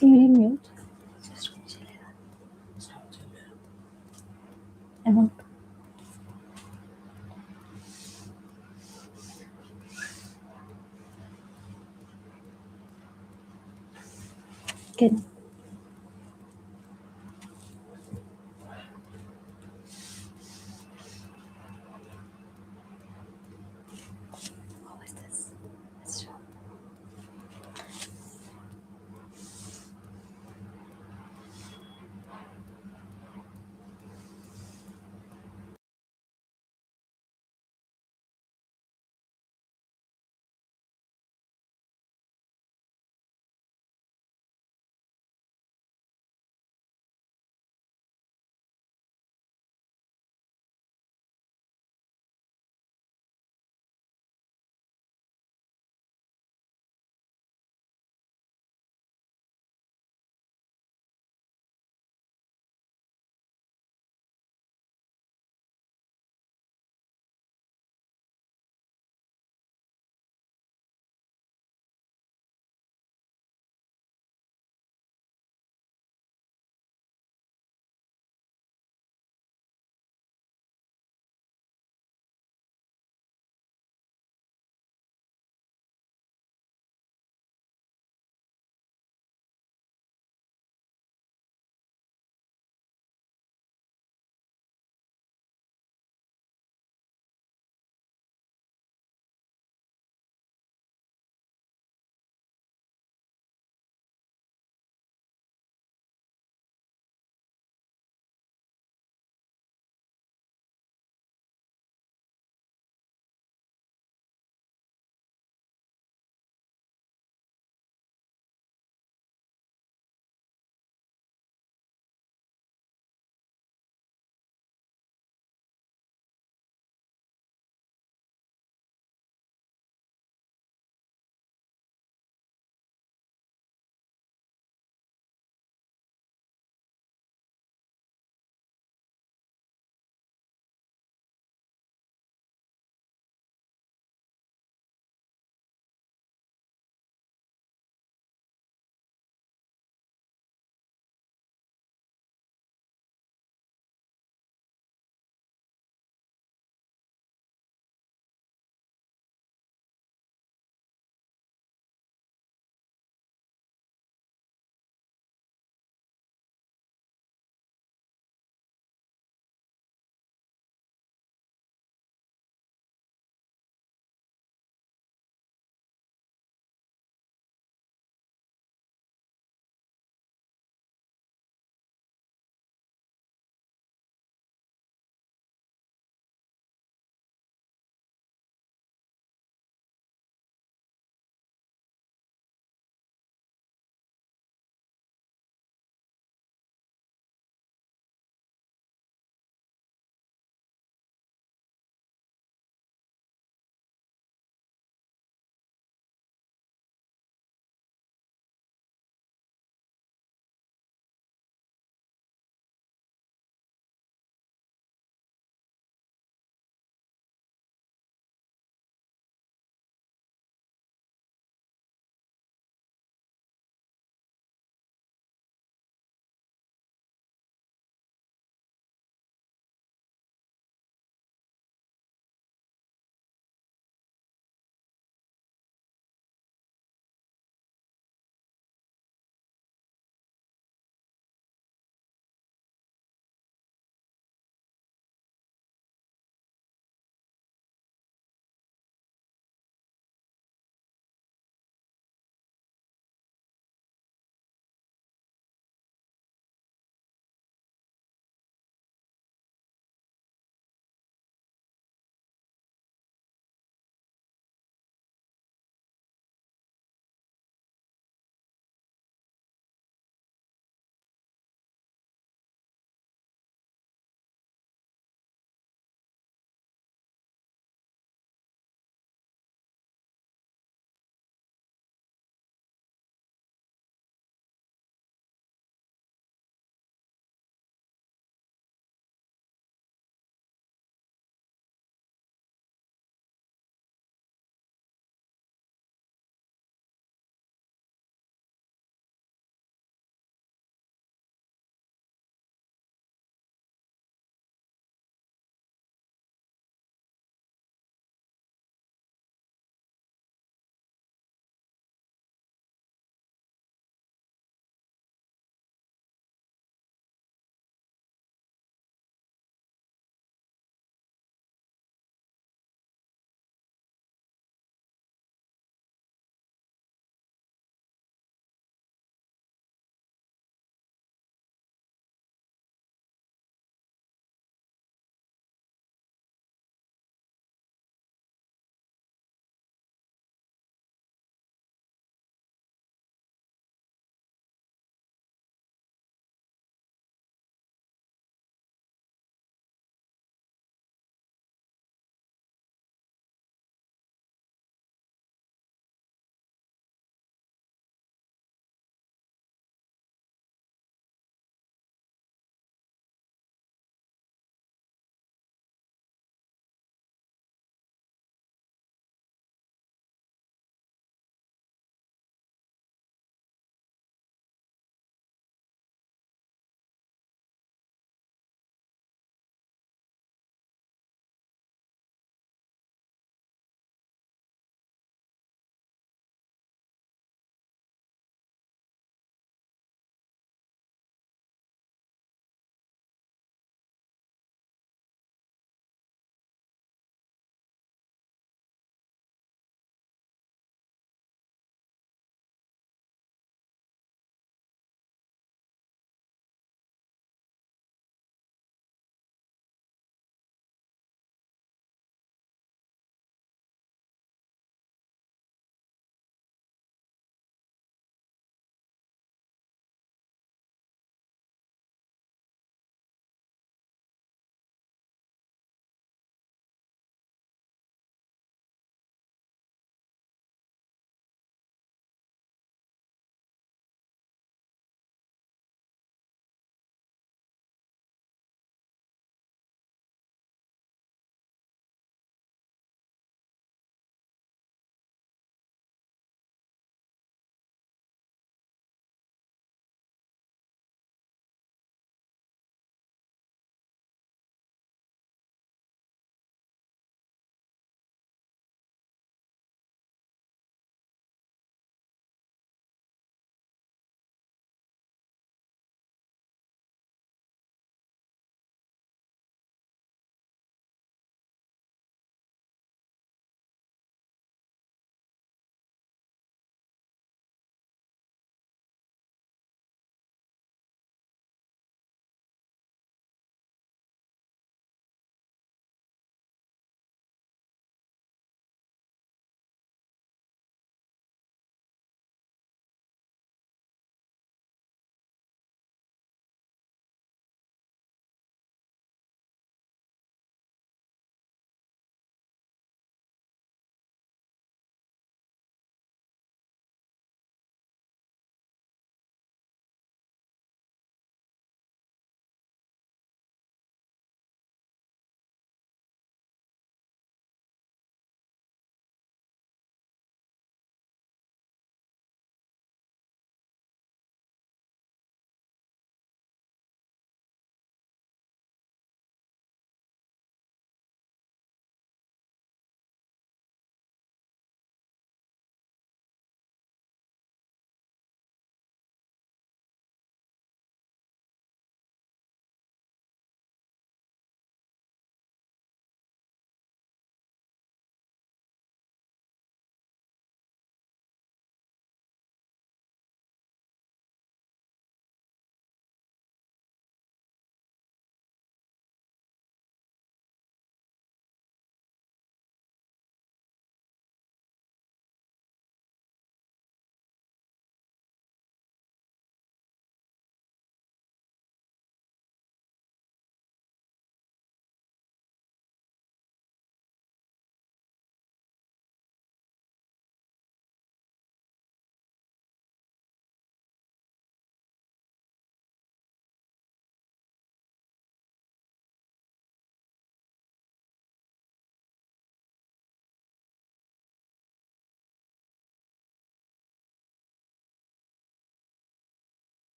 You didn't mute. I want. Can. How is this? Let's try.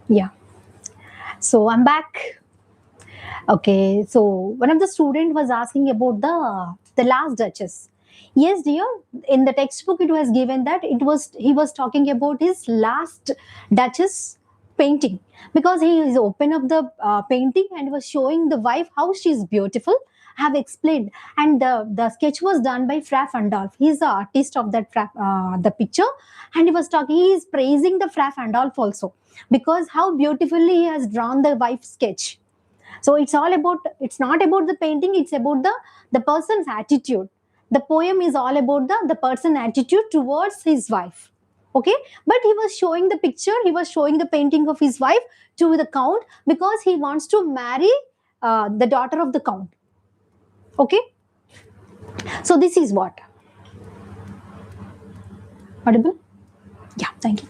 Yeah. So I'm back. Okay, so one of the student was asking about the last Duchess. Yes, dear. In the textbook, it was given that it was he was talking about his last Duchess painting, because he is open up the painting and was showing the wife how she is beautiful. I have explained, and the sketch was done by Fra Fandolf. He is the artist of that the picture, and he was talking. He is praising the Fra Fandolf also, because how beautifully he has drawn the wife sketch. So it's all about, it's not about the painting, it's about the person's attitude. The poem is all about the person attitude towards his wife. Okay, but he was showing the picture, he was showing the painting of his wife to the count, because he wants to marry the daughter of the count. Okay, so this is what audible. Yeah, thank you.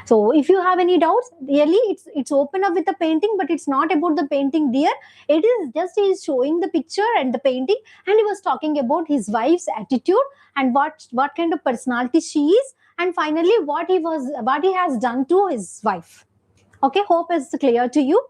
So if you have any doubts, really it's open up with the painting, but it's not about the painting, dear. It is just he is showing the picture and the painting, and he was talking about his wife's attitude and what kind of personality she is, and finally what he has done to his wife. Okay, hope is clear to you.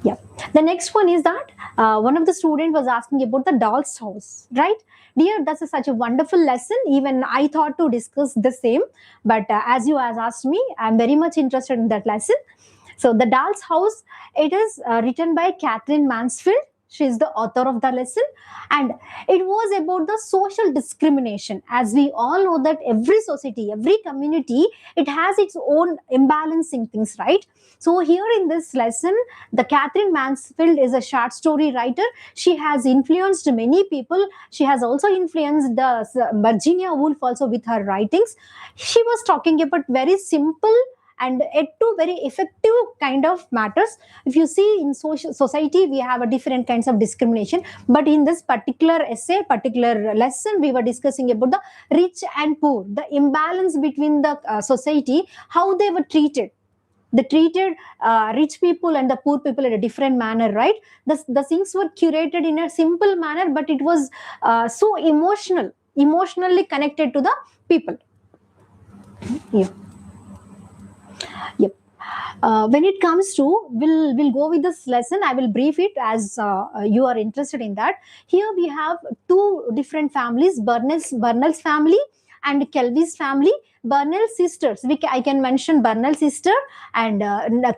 Yeah. The next one is that one of the student was asking about the doll's house, right? Dear, that's such a wonderful lesson. Even I thought to discuss the same, but as you has asked me, I'm very much interested in that lesson. So the doll's house, it is written by Catherine Mansfield. She is the author of the lesson, and it was about the social discrimination. As we all know that every society, every community, it has its own imbalancing things, right? So here in this lesson, the Catherine Mansfield is a short story writer. She has influenced many people. She has also influenced the Virginia Woolf also with her writings. She was talking about very simple and yet to very effective kind of matters. If you see in social society, we have a different kinds of discrimination, but in this particular essay, particular lesson, we were discussing about the rich and poor, the imbalance between the society, how they were treated. They treated rich people and the poor people in a different manner, right? The things were curated in a simple manner, but it was so emotionally connected to the people. Yeah. Yep. When it comes to, we'll go with this lesson. I will brief it as you are interested in that. Here we have two different families: Burnell's family and Kelvy's family. Burnell's sisters. I can mention Burnell's sister and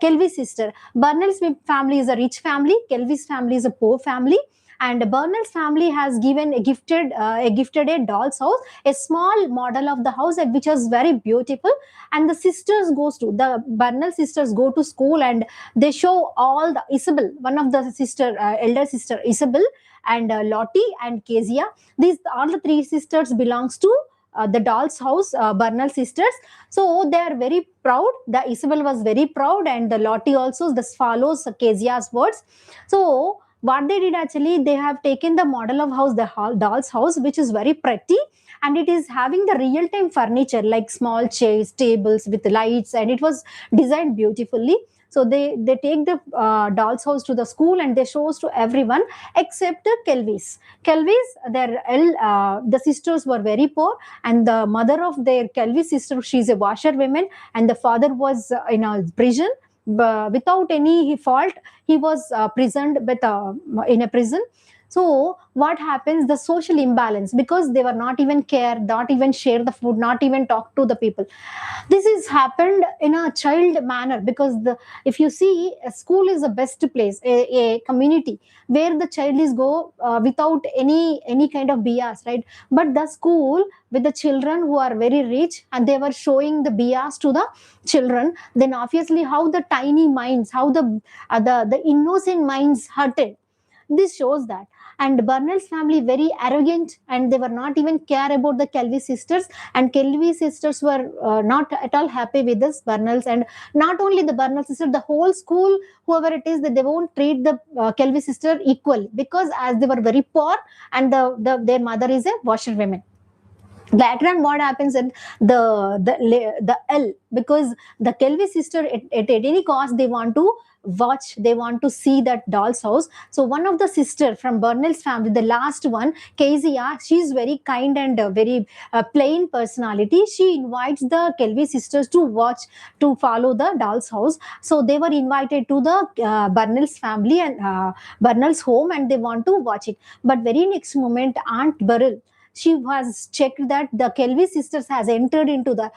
Kelvy's sister. Burnell's family is a rich family. Kelvy's family is a poor family. And Burnell's family has given gifted a doll's house, a small model of the house, which was very beautiful. And the sisters goes to the Burnell sisters go to school, and they show all the Isabel, one of the sister, elder sister Isabel, and Lottie and Kezia. These all the three sisters belongs to the doll's house, Burnell sisters. So they are very proud. The Isabel was very proud, and the Lottie also. This follows Kezia's words. So what they did, actually, they have taken the model of house, the doll's house, which is very pretty, and it is having the real-time furniture like small chairs, tables with lights, and it was designed beautifully. So they take the doll's house to the school, and they shows to everyone except Kelvy's. The sisters were very poor, and the mother of their Kelvy's sister, she's a washerwoman, and the father was in a prison. Without any fault, he was prisoned in a prison. So what happens, the social imbalance, because they were not even care, not even share the food, not even talk to the people. This is happened in a child manner, because if you see, a school is the best place, a community where the child is go without any kind of bias, right? But the school with the children who are very rich, and they were showing the bias to the children, then obviously how the tiny minds, how the innocent minds hurted. This shows that. And Burnell's family very arrogant, and they were not even care about the Kelvy sisters, and Kelvy sisters were not at all happy with this Burnell's. And not only the Burnell sister, the whole school, whoever it is, that they won't treat the Kelvy sister equally, because as they were very poor, and their mother is a washerwoman. Later on, what happens at the L, because the Kelvin sister at any cost they want to watch, they want to see that doll's house. So one of the sister from Burnell's family, the last one, Kezia, she's very kind and very plain personality. She invites the Kelvin sisters to watch, to follow the doll's house. So they were invited to the Burnell's family and Burnell's home, and they want to watch it. But very next moment, Aunt Beryl, she was checked that the Kelvin sisters has entered into the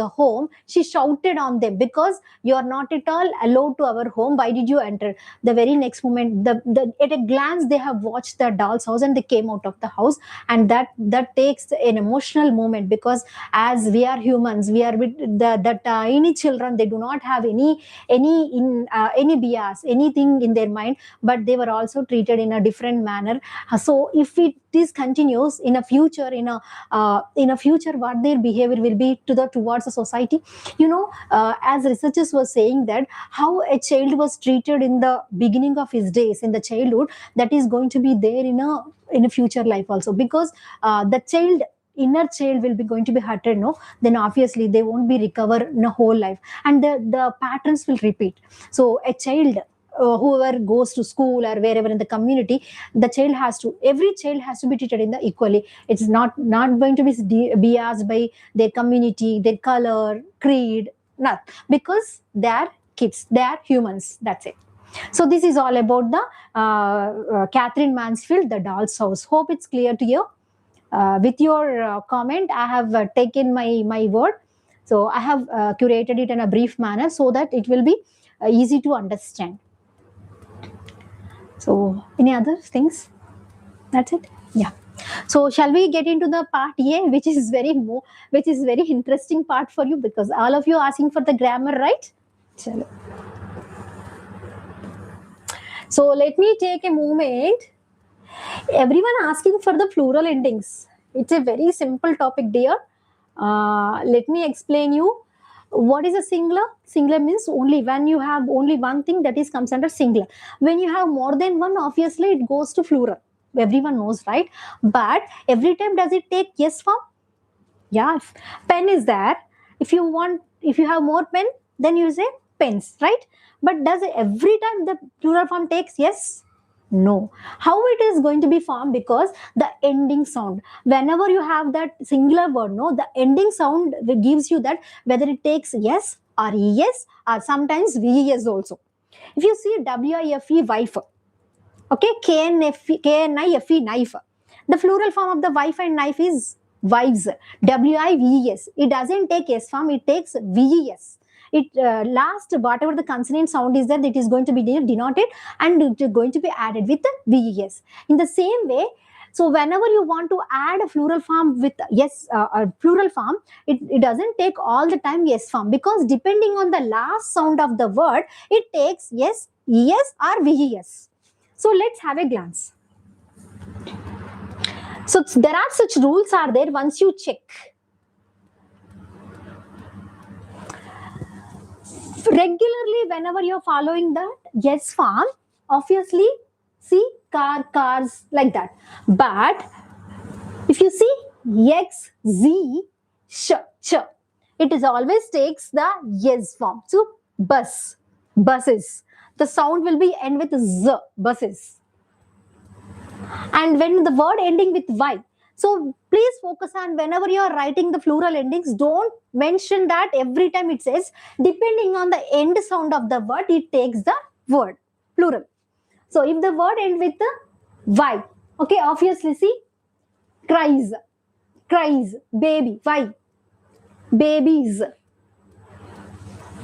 home. She shouted on them, because you are not at all allowed to our home. Why did you enter? The very next moment, at a glance, they have watched the doll's house and they came out of the house, and that takes an emotional moment, because as we are humans, we are with the tiny children. They do not have any bias, anything in their mind, but they were also treated in a different manner. So if this continues in a future, in a future, what their behavior will be towards the society, as researchers were saying that how a child was treated in the beginning of his days, in the childhood, that is going to be there in a future life also, because the inner child will be going to be hurted, no, then obviously they won't be recover in a whole life, and the patterns will repeat. So a child, whoever goes to school or wherever in the community, every child has to be treated in the equally. It's not going to be biased by their community, their color, creed, not, because they are kids, they are humans, that's it. So this is all about the Catherine Mansfield, the doll's house. Hope it's clear to you. With your comment, I have taken my word, so I have curated it in a brief manner so that it will be easy to understand. So, any other things? That's it. Yeah. So, shall we get into the part A, which is very interesting part for you, because all of you are asking for the grammar, right? Chalo. So, let me take a moment. Everyone asking for the plural endings. It's a very simple topic, dear. Let me explain you. What is a singular? Singular means only when you have only one thing, that is comes under singular. When you have more than one, obviously it goes to plural. Everyone knows, right? But every time, does it take yes form? Yeah, if pen is there. If you have more pen, then you say pens, right? But does it every time the plural form takes yes? No. How it is going to be formed? Because the ending sound, whenever you have that singular word, no, the ending sound gives you that whether it takes yes or es, or sometimes ves also. If you see wife, wife, okay, knife, knife, the plural form of the wife and knife is wives, wives. It doesn't take s form, it takes ves. It last, whatever the consonant sound is there, that is going to be denoted, and it is going to be added with the ves. In the same way, so whenever you want to add a plural form with yes, a plural form, it doesn't take all the time yes form, because depending on the last sound of the word, it takes yes, es or ves. So let's have a glance. So there are such rules are there once you check. Regularly, whenever you're following that yes form, obviously, see cars, like that. But if you see x, z, sh, it is always takes the yes form. So buses. The sound will be end with z, buses. And when the word ending with y, so please focus on whenever you are writing the plural endings, don't mention that every time it says, depending on the end sound of the word, it takes the word plural. So if the word ends with the y, okay, obviously see cries, baby, y, babies,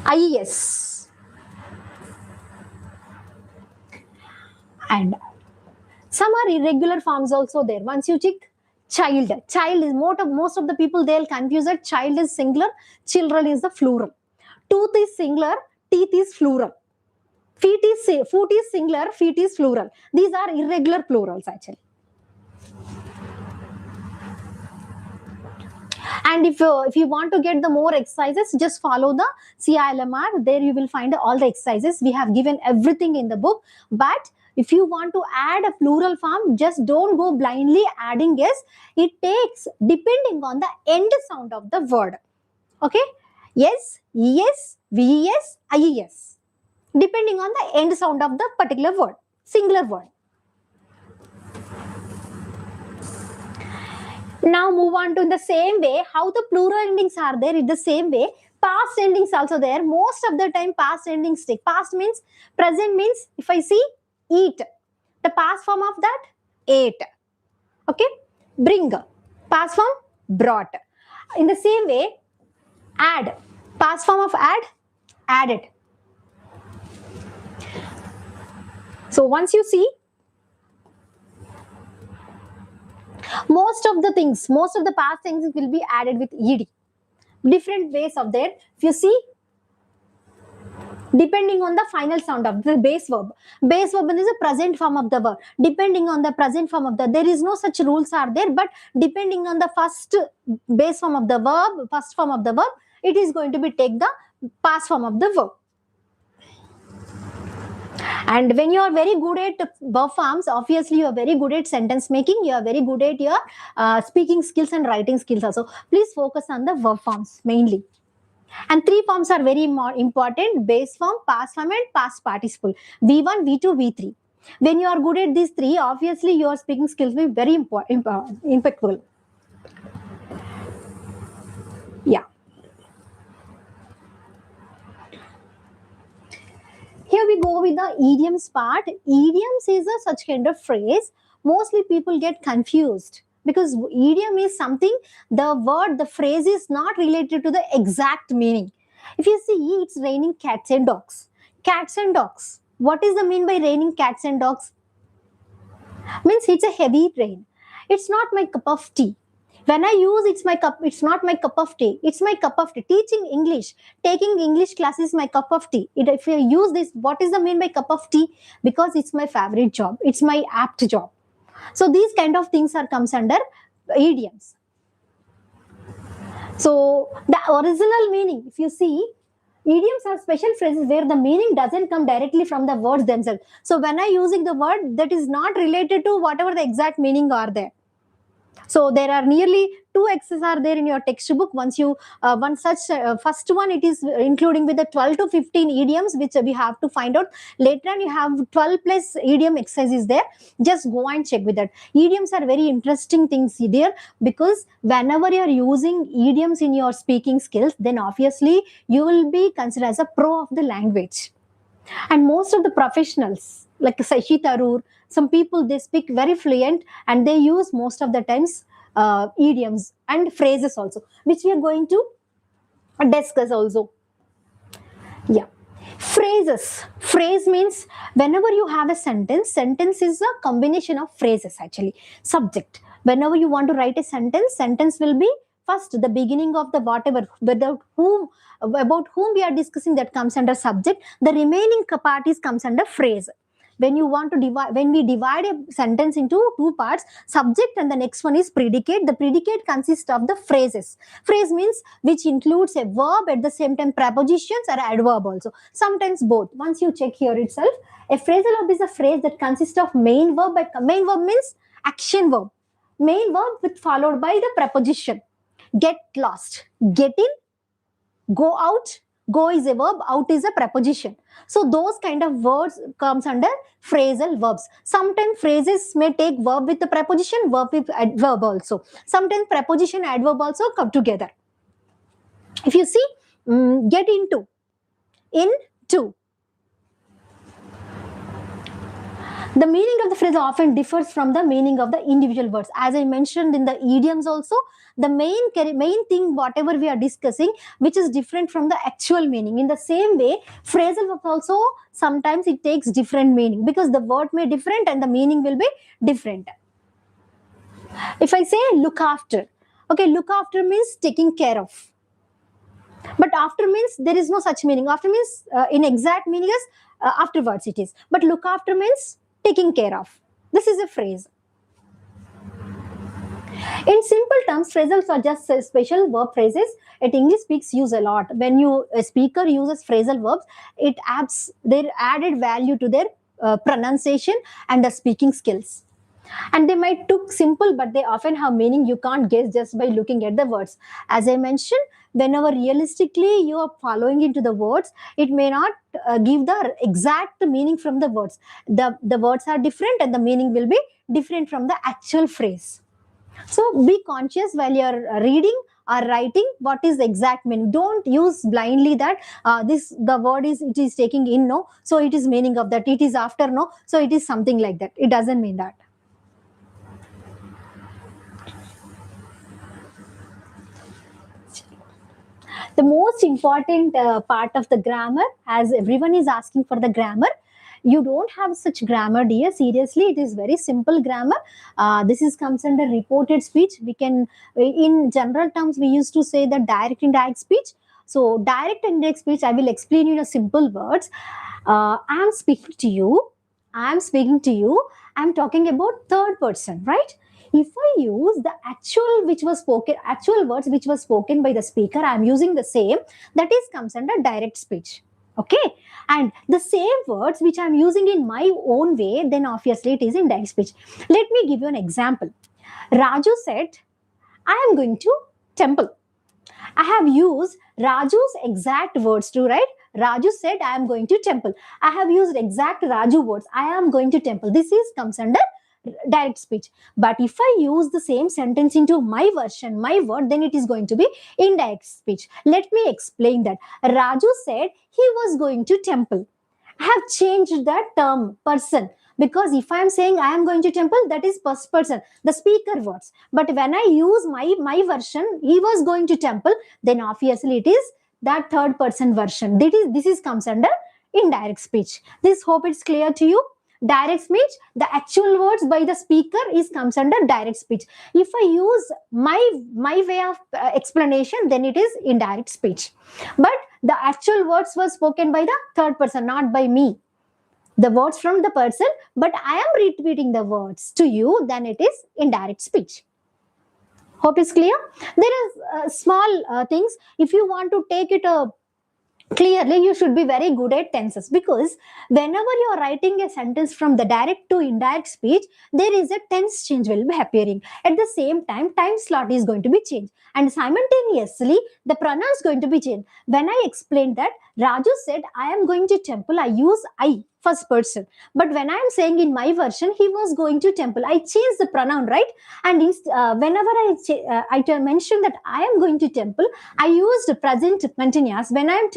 ies. And some are irregular forms also there. Once you check child is most of the people, they'll confuse it. Child is singular, children is the plural. Tooth is singular, teeth is plural. Foot is singular, feet is plural. These are irregular plurals actually. And if you want to get the more exercises, just follow the CILMR. There you will find all the exercises. We have given everything in the book, but If you want to add a plural form, just don't go blindly adding s. It takes depending on the end sound of the word. Okay, yes, yes, ves, ies, depending on the end sound of the particular word, singular word. Now move on to the same way how the plural endings are there in the same way. Past endings also there. Most of the time past endings stick. Past means, present means, if I see eat, the past form of that ate. Okay, bring, past form brought. In the same way, add, past form of add, added. So once you see, most of the past things will be added with ed. Different ways of there. If you see, depending on the final sound of the base verb. Base verb is a present form of the verb. Depending on the present form of the, there is no such rules are there, but depending on the first base form of the verb, first form of the verb, it is going to be take the past form of the verb. And when you are very good at verb forms, obviously you are very good at sentence making, you are very good at your speaking skills and writing skills also. Please focus on the verb forms mainly. And three forms are very more important: base form, past form, and past participle. V1, V2, V3. When you are good at these three, obviously your speaking skills will be very impeccable. Yeah. Here we go with the idioms part. Idioms is a such kind of phrase. Mostly people get confused because idiom is something, the word, the phrase is not related to the exact meaning. If you see, it's raining cats and dogs. Cats and dogs. What is the mean by raining cats and dogs? Means it's a heavy rain. It's not my cup of tea. When I use it's my cup, it's not my cup of tea. It's my cup of tea. Teaching English, taking English class is my cup of tea. If you use this, what is the mean by cup of tea? Because it's my favorite job. It's my apt job. So these kind of things are comes under idioms. So the original meaning, if you see, idioms are special phrases where the meaning doesn't come directly from the words themselves. So when I using the word, that is not related to whatever the exact meaning are there. So there are nearly 2 X's are there in your textbook. Once you one such first one, it is including with the 12 to 15 idioms which we have to find out. Later on you have 12 plus idiom exercises there. Just go and check with that. Idioms are very interesting things there, because whenever you are using idioms in your speaking skills, then obviously you will be considered as a pro of the language. And most of the professionals like Sashi Tharoor, some people, they speak very fluent and they use most of the times idioms and phrases also, which we are going to discuss also. Yeah. Phrases. Phrase means whenever you have a sentence, sentence is a combination of phrases actually. Subject. Whenever you want to write a sentence, sentence will be first the beginning of the whatever, about whom we are discussing, that comes under subject. The remaining parties comes under phrase. When you want to divide, when we divide a sentence into two parts, subject and the next one is predicate. The predicate consists of the phrases. Phrase means which includes a verb, at the same time prepositions or adverb also. Sometimes both. Once you check here itself, a phrasal verb is a phrase that consists of main verb. Main verb means action verb. Main verb with followed by the preposition. Get lost, get in, go out. Go is a verb, out is a preposition. So those kind of words comes under phrasal verbs. Sometimes phrases may take verb with the preposition, verb with adverb also. Sometimes preposition, adverb also come together. If you see, get into, the meaning of the phrase often differs from the meaning of the individual words. As I mentioned in the idioms also, the main thing, whatever we are discussing, which is different from the actual meaning. In the same way, phrasal verbs also, sometimes it takes different meaning, because the word may be different and the meaning will be different. If I say look after, okay, look after means taking care of. But after means there is no such meaning. After means in exact meaning is afterwards it is. But look after means taking care of. This is a phrase. In simple terms, phrasals are just special verb phrases. At English speaks use a lot. When a speaker uses phrasal verbs, it adds their added value to their pronunciation and the speaking skills. And they might look simple, but they often have meaning you can't guess just by looking at the words. As I mentioned, whenever realistically you are following into the words, it may not give the exact meaning from the words. The words are different and the meaning will be different from the actual phrase. So be conscious while you're reading or writing what is the exact meaning. Don't use blindly that the word it is taking in no, so it is meaning of that. It is after no, so it is something like that. It doesn't mean that. The most important part of the grammar, as everyone is asking for the grammar, you don't have such grammar, dear. Seriously, it is very simple grammar. This is comes under reported speech. We can, in general terms, we used to say the direct indirect speech. So direct indirect speech, I will explain you in a simple words. I am speaking to you. I am speaking to you. I am talking about third person, right? If I use the actual words which was spoken by the speaker, I am using the same. That is comes under direct speech. Okay, and the same words which I am using in my own way, then obviously it is in direct speech. Let me give you an example. Raju said, I am going to temple. I have used Raju's exact words to write. Raju said, I am going to temple. I have used exact Raju words. I am going to temple. This is comes under direct speech. But if I use the same sentence into my version, my word, then it is going to be indirect speech. Let me explain that. Raju said he was going to temple. I have changed that term, person, because if I am saying I am going to temple, that is first person, the speaker words. But when I use my version, he was going to temple, then obviously it is that third person version. This is comes under indirect speech. This hope it's clear to you. Direct speech, the actual words by the speaker comes under direct speech. If I use my way of explanation, then it is indirect speech. But the actual words were spoken by the third person, not by me. The words from the person, but I am repeating the words to you, then it is indirect speech. Hope is clear. There is small things. If you want to take it clearly, you should be very good at tenses, because whenever you are writing a sentence from the direct to indirect speech, there is a tense change will be appearing. At the same time slot is going to be changed, and simultaneously the pronoun is going to be changed. When I explained that Raju said I am going to temple, I use I, first person. But when I am saying in my version he was going to temple, I change the pronoun, right? And whenever I mention that I am going to temple, I used present continuous. When I am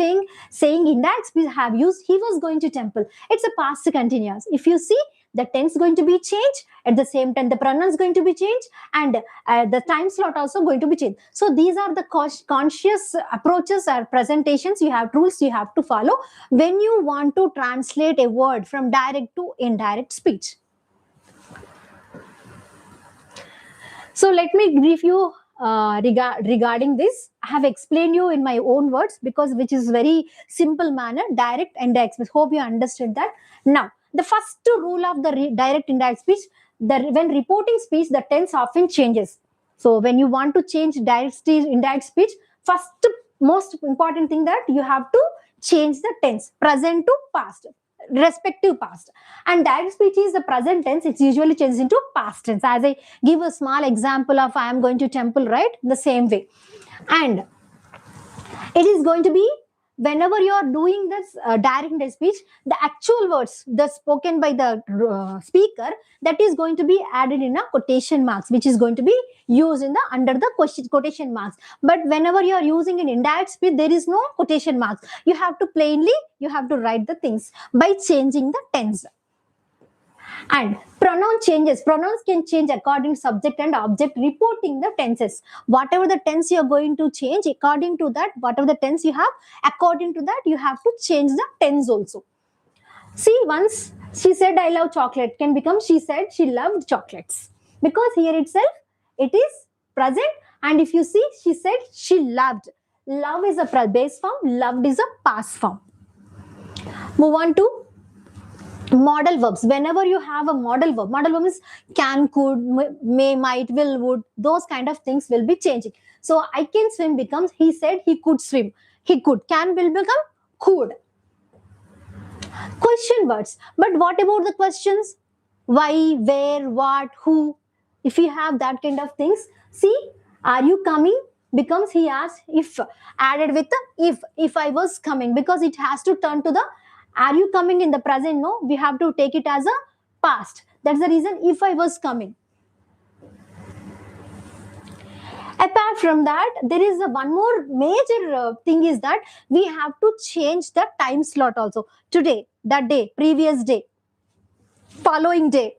saying indirect speech, I have used he was going to temple. It's a past continuous. If you see, the tense going to be changed, at the same time the pronoun is going to be changed, and the time slot also going to be changed. So these are the conscious approaches or presentations, you have rules you have to follow when you want to translate a word from direct to indirect speech. So let me brief you regarding this. I have explained you in my own words, because which is very simple manner, direct and indirect speech. Hope you understood that. Now, the first rule of the direct indirect speech, when reporting speech, the tense often changes. So when you want to change direct indirect speech, first most important thing that you have to change the tense, present to past, respective past. And direct speech is the present tense, it's usually changed into past tense. As I give a small example of I am going to temple, right? The same way. And it is going to be, whenever you are doing this direct speech, the actual words the spoken by the speaker, that is going to be added in a quotation marks, which is going to be used in the under the quotation marks. But whenever you are using an indirect speech, there is no quotation marks. You have to write the things by changing the tense. And pronouns can change according to subject and object, reporting the tenses. Whatever the tense you are going to change, according to that, whatever the tense you have, according to that you have to change the tense also. See, once she said I love chocolate can become she said she loved chocolates, because here itself it is present. And if you see, she said she loved. Love is a base form, loved is a past form. Move on to modal verbs. Whenever you have a modal verb is can, could, may, might, will, would, those kind of things will be changing. So I can swim becomes he said he could swim. He could. Can will become could. Question words. But what about the questions? Why, where, what, who? If you have that kind of things, see, are you coming? Becomes he asked if, added with the if I was coming, because it has to turn to the are you coming in the present. No, we have to take it as a past. That's the reason if I was coming. Apart from that, there is one more major thing is that we have to change the time slot also. Today, that day, previous day, following day.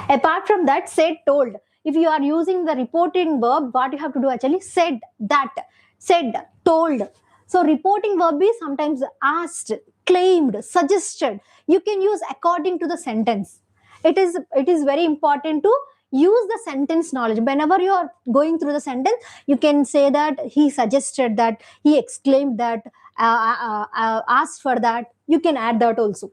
Apart from that, said, told. If you are using the reporting verb, what you have to do actually? Said, that, said, told. So reporting verb is sometimes asked, claimed, suggested. You can use according to the sentence. It is very important to use the sentence knowledge. Whenever you are going through the sentence, you can say that he suggested that, he exclaimed that, asked for that. You can add that also.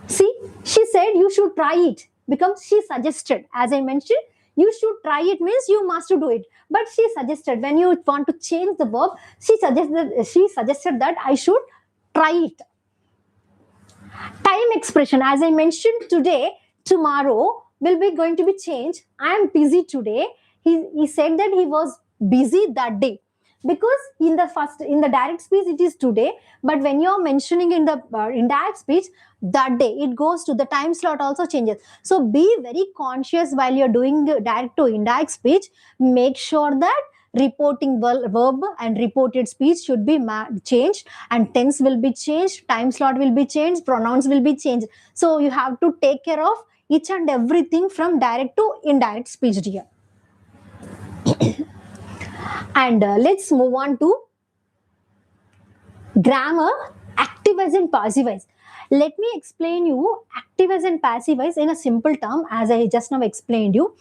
See, she said you should try it. Becomes she suggested. As I mentioned, you should try it means you must do it. But she suggested. When you want to change the verb, she suggested that I should try it. Time expression. As I mentioned, today, tomorrow will be going to be changed. I am busy today. He said that he was busy that day. Because in the direct speech it is today, but when you're mentioning in the indirect speech, that day, it goes to the time slot also changes. So be very conscious while you're doing direct to indirect speech. Make sure that reporting verb and reported speech should be changed, and tense will be changed, time slot will be changed, pronouns will be changed. So you have to take care of each and everything from direct to indirect speech here. And let's move on to grammar, active voice and passive voice. Let me explain you active voice and passive voice in a simple term, as I just now explained you.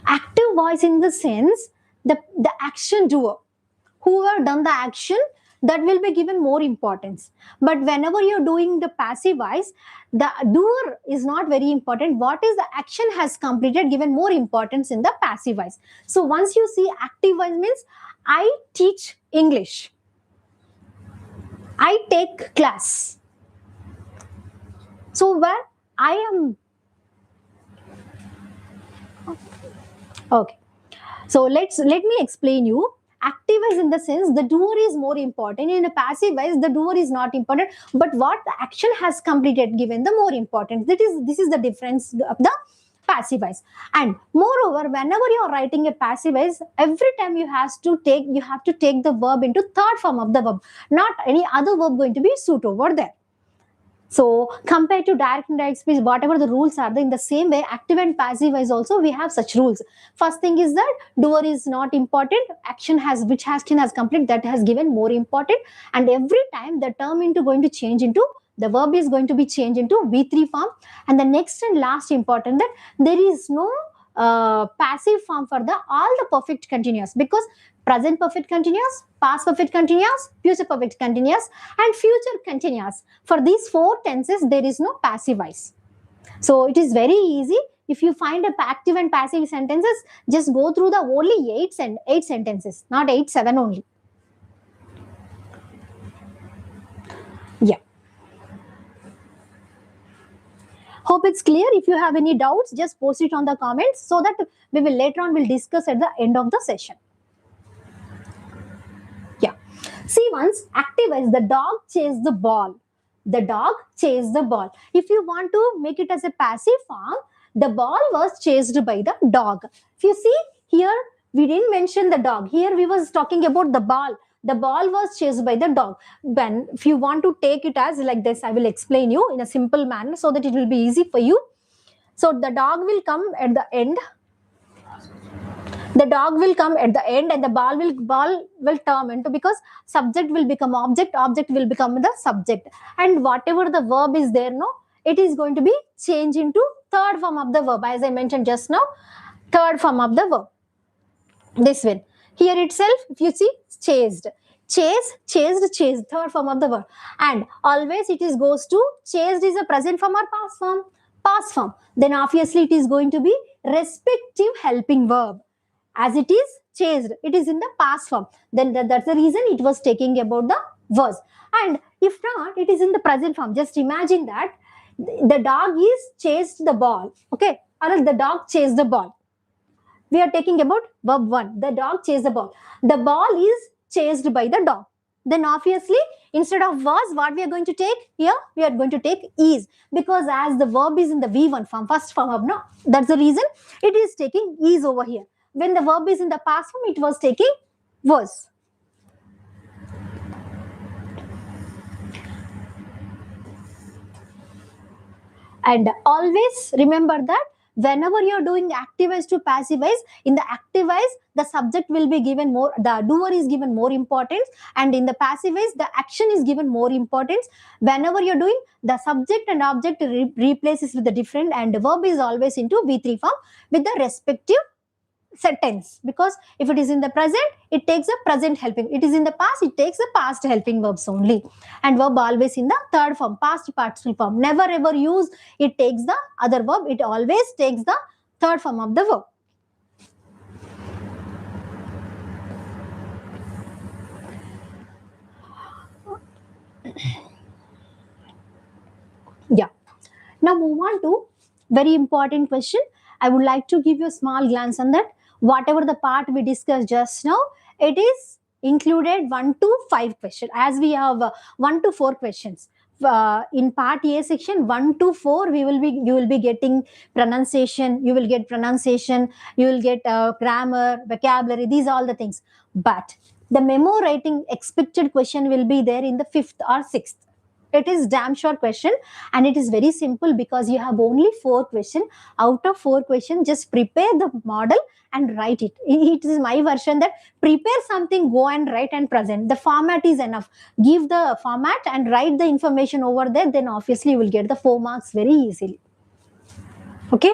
Active voice in the sense, the action doer, whoever done the action, that will be given more importance. But whenever you're doing the passive voice, the doer is not very important. What is the action has completed, given more importance in the passive voice. So once you see active voice means, I teach English, I take class. So where I am, okay. So let me explain you. Active voice in the sense, the doer is more important. In a passive voice, the doer is not important, but what the action has completed, given the more importance. This is the difference of the passive voice. And moreover, whenever you are writing a passive voice, every time you have to take the verb into third form of the verb, not any other verb going to be suit over there. So compared to direct and indirect speech, whatever the rules are, in the same way, active and passive voice also we have such rules. First thing is that doer is not important. Which action has completed, that has given more important. And every time the term going to change into, the verb is going to be changed into V3 form. And the next and last important, that there is no passive form for all the perfect continuous, because present perfect continuous, past perfect continuous, future perfect continuous, and future continuous. For these 4 tenses, there is no passive voice. So it is very easy. If you find a active and passive sentences, just go through the only 8 sentences, not 8, 7 only. Yeah. Hope it's clear. If you have any doubts, just post it on the comments, so that we will later on will discuss at the end of the session. See, once active voice, the dog chased the ball. The dog chased the ball. If you want to make it as a passive form, the ball was chased by the dog. If you see here, we didn't mention the dog. Here we was talking about the ball. The ball was chased by the dog. When if you want to take it as like this, I will explain you in a simple manner so that it will be easy for you. So the dog will come at the end. The dog will come at the end, and the ball will turn into, because subject will become object will become the subject, and whatever the verb is there, no, it is going to be changed into third form of the verb. As I mentioned just now, third form of the verb. This one here itself, if you see, chased, chased, third form of the verb. And always it is goes to, chased is a present form or past form. Then obviously it is going to be respective helping verb. As it is chased, it is in the past form. Then that's the reason it was taking about the was. And if not, it is in the present form. Just imagine that the dog is chased the ball, okay, or else the dog chased the ball. We are taking about verb 1. The dog chased the ball. The ball is chased by the dog. Then obviously, instead of was, what we are going to take here? We are going to take is, because as the verb is in the V1 form, first form of no, that's the reason it is taking is over here. When the verb is in the past form, it was taking was. And always remember that whenever you're doing activize to passivize, in the activize, the subject will be given more, the doer is given more importance, and in the passivize, the action is given more importance. Whenever you're doing, the subject and object replaces with the different, and the verb is always into V3 form with the respective sentence, because if it is in the present, it takes a present helping, it is in the past, it takes a past helping verbs only, and verb always in the third form, past participle form. Never ever use it takes the other verb, it always takes the third form of the verb. Yeah, now move on to very important question. I would like to give you a small glance on that. Whatever the part we discussed just now, it is included 1 to 5 questions, as we have 1 to 4 questions. In part A section 1 to 4, you will be getting pronunciation, you will get pronunciation, you will get grammar, vocabulary, these are all the things. But the memo writing expected question will be there in the 5th or 6th. It is damn sure question, and it is very simple because you have only 4 questions. Out of 4 questions, just prepare the model and write it. It is my version that prepare something, go and write and present. The format is enough. Give the format and write the information over there, then obviously you will get the 4 marks very easily. Okay.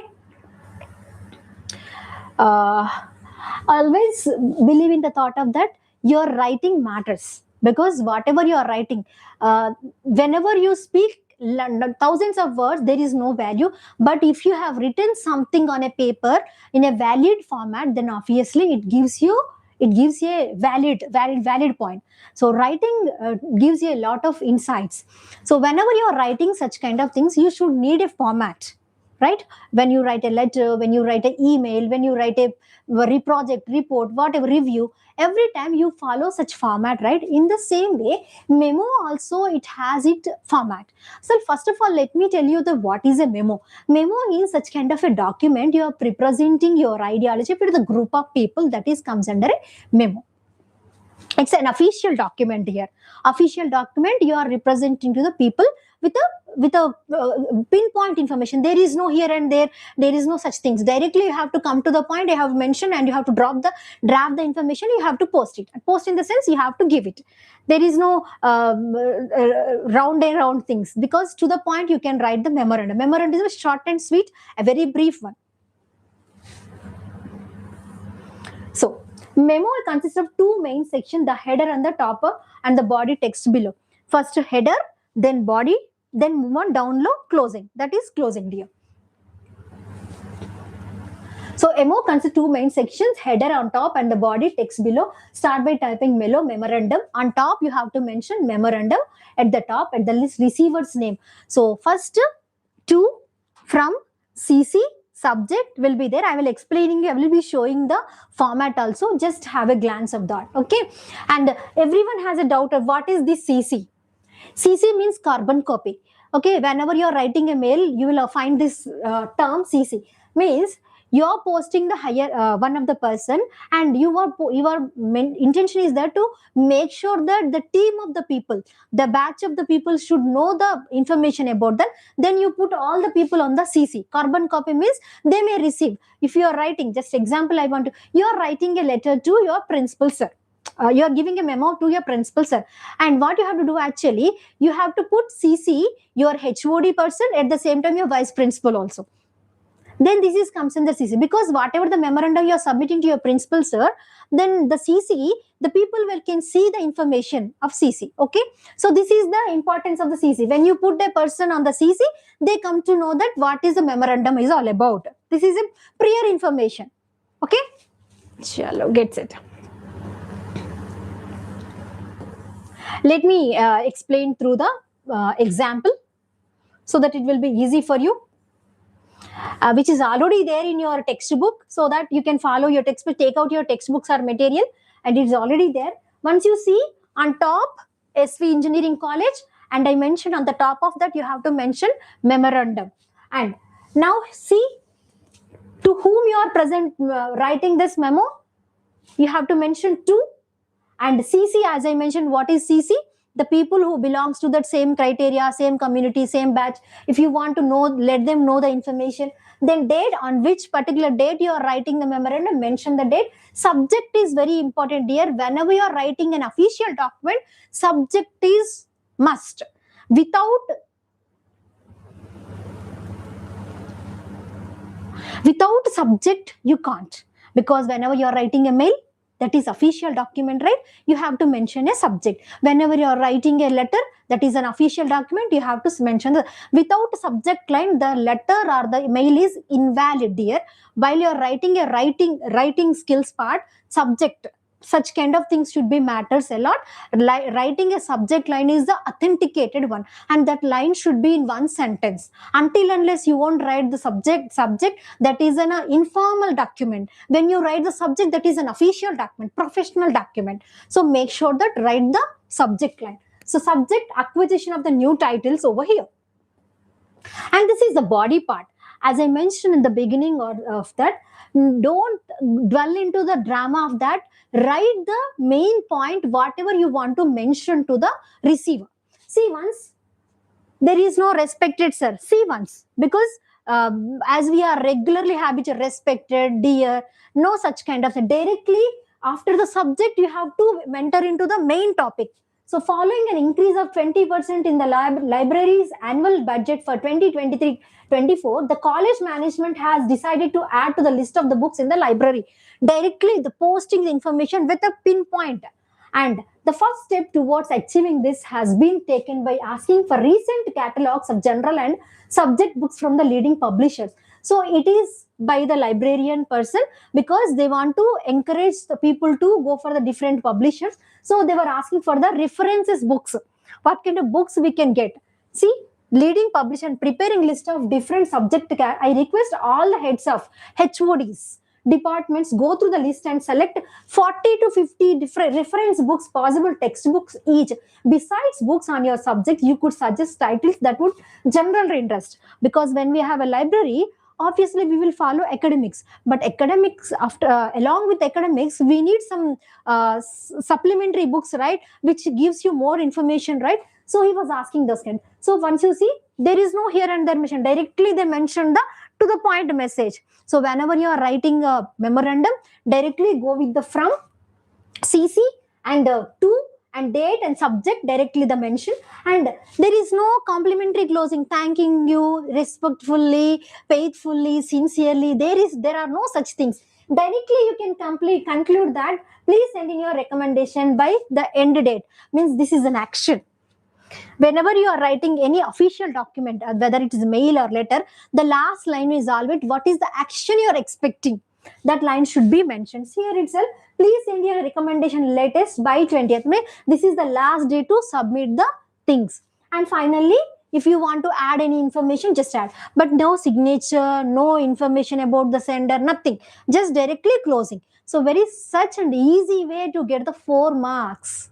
Always believe in the thought of that your writing matters, because whatever you are writing, whenever you speak thousands of words, there is no value. But if you have written something on a paper in a valid format, then obviously it gives you a valid point. So writing gives you a lot of insights. So whenever you are writing such kind of things, you should need a format, right? When you write a letter, when you write an email, when you write a project report, whatever review, every time you follow such format, right? In the same way, memo also, it has its format. So first of all, let me tell you what is a memo. Memo is such kind of a document you are representing your ideology to the group of people, that is comes under a memo. It's an official document here. Official document you are representing to the people with a pinpoint information. There is no here and there. There is no such things. Directly you have to come to the point I have mentioned, and you have to draft the information. You have to post it. Post in the sense you have to give it. There is no round and round things, because to the point you can write the memorandum. Memorandum is short and sweet, a very brief one. So memo consists of 2 main sections, the header and the topper, and the body text below. First header, then body, then move on down low, closing. That is closing, dear. So memo consists 2 main sections, header on top and the body text below. Start by typing melo, memorandum. On top you have to mention memorandum. At the top, at the list receiver's name. So first to, from, CC, subject will be there. I will explaining, I will be showing the format also. Just have a glance of that. Okay. And everyone has a doubt of what is this CC. CC means carbon copy. Okay. Whenever you are writing a mail, you will find this term CC. Means you are posting the higher one of the person, and your intention is there to make sure that the team of the people, the batch of the people should know the information about that. Then you put all the people on the CC. Carbon copy means they may receive. If you are writing, just example you are writing a letter to your principal, sir. You are giving a memo to your principal, sir, and what you have to do, actually you have to put CC your HOD person, at the same time your vice principal also. Then this comes in the CC, because whatever the memorandum you are submitting to your principal, sir, then the CC, the people can see the information of CC. Okay. So this is the importance of the CC. When you put a person on the CC, they come to know that what is the memorandum is all about. This is a prior information. Okay. Chalo, gets it. Let me explain through the example so that it will be easy for you, which is already there in your textbook, so that you can follow your textbook, take out your textbooks or material, and it's already there. Once you see on top SV Engineering College, and I mentioned on the top of that you have to mention memorandum. And now see to whom you are present writing this memo, you have to mention to. And CC, as I mentioned, what is CC? The people who belongs to that same criteria, same community, same batch. If you want to know, let them know the information. Then date, on which particular date you are writing the memorandum, mention the date. Subject is very important here. Whenever you are writing an official document, subject is must. Without subject, you can't. Because whenever you are writing a mail, that is official document, right? You have to mention a subject. Whenever you are writing a letter, that is an official document, you have to mention the, without subject line, the letter or the mail is invalid here. While you are writing a writing skills part, subject, such kind of things should be matters a lot. Writing a subject line is the authenticated one, and that line should be in one sentence. Until unless you won't write the subject, that is an informal document. When you write the subject, that is an official document, professional document. So make sure that write the subject line. So subject, acquisition of the new titles over here. And this is the body part. As I mentioned in the beginning of that, don't dwell into the drama of that. Write the main point, whatever you want to mention to the receiver. See once, there is no respected sir. See once, because as we are regularly habitual, respected, dear, no such kind of thing. Directly after the subject, you have to enter into the main topic. So following an increase of 20% in the library's annual budget for 2023-24, the college management has decided to add to the list of the books in the library. Directly the posting the information with a pinpoint. And the first step towards achieving this has been taken by asking for recent catalogs of general and subject books from the leading publishers. So it is by the librarian person, because they want to encourage the people to go for the different publishers. So they were asking for the references books. What kind of books we can get? See, leading publisher and preparing list of different subject. I request all the heads of HODs departments go through the list and select 40 to 50 different reference books, possible textbooks each. Besides books on your subject, you could suggest titles that would general interest, because when we have a library, obviously we will follow academics, but academics after along with academics, we need some supplementary books, right, which gives you more information, right? So he was asking those kind. So once you see, there is no here and there mention, directly they mention the to the point message. So whenever you are writing a memorandum, directly go with the from, CC, and to, and date and subject, directly the mention. And there is no complimentary closing, thanking you respectfully, faithfully, sincerely. There are no such things. Directly you can conclude that please send in your recommendation by the end date. Means this is an action. Whenever you are writing any official document, whether it is mail or letter, the last line is always what is the action you are expecting. That line should be mentioned. Here itself, please send your recommendation latest by 20th May. This is the last day to submit the things. And finally, if you want to add any information, just add. But no signature, no information about the sender, nothing. Just directly closing. So very such an easy way to get the 4 marks.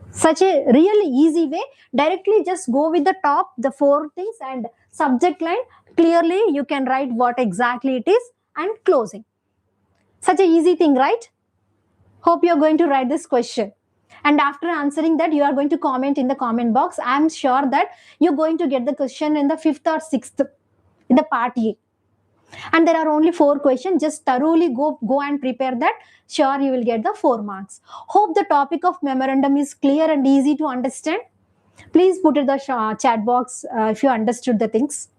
Such a really easy way. Directly just go with the top, the 4 things, and subject line. Clearly you can write what exactly it is, and closing. Such a easy thing, right? Hope you're going to write this question. And after answering that, you are going to comment in the comment box. I'm sure that you're going to get the question in the 5th or 6th in the part A. And there are only 4 questions. Just thoroughly go and prepare that. Sure, you will get the 4 marks. Hope the topic of memorandum is clear and easy to understand. Please put in the chat box if you understood the things.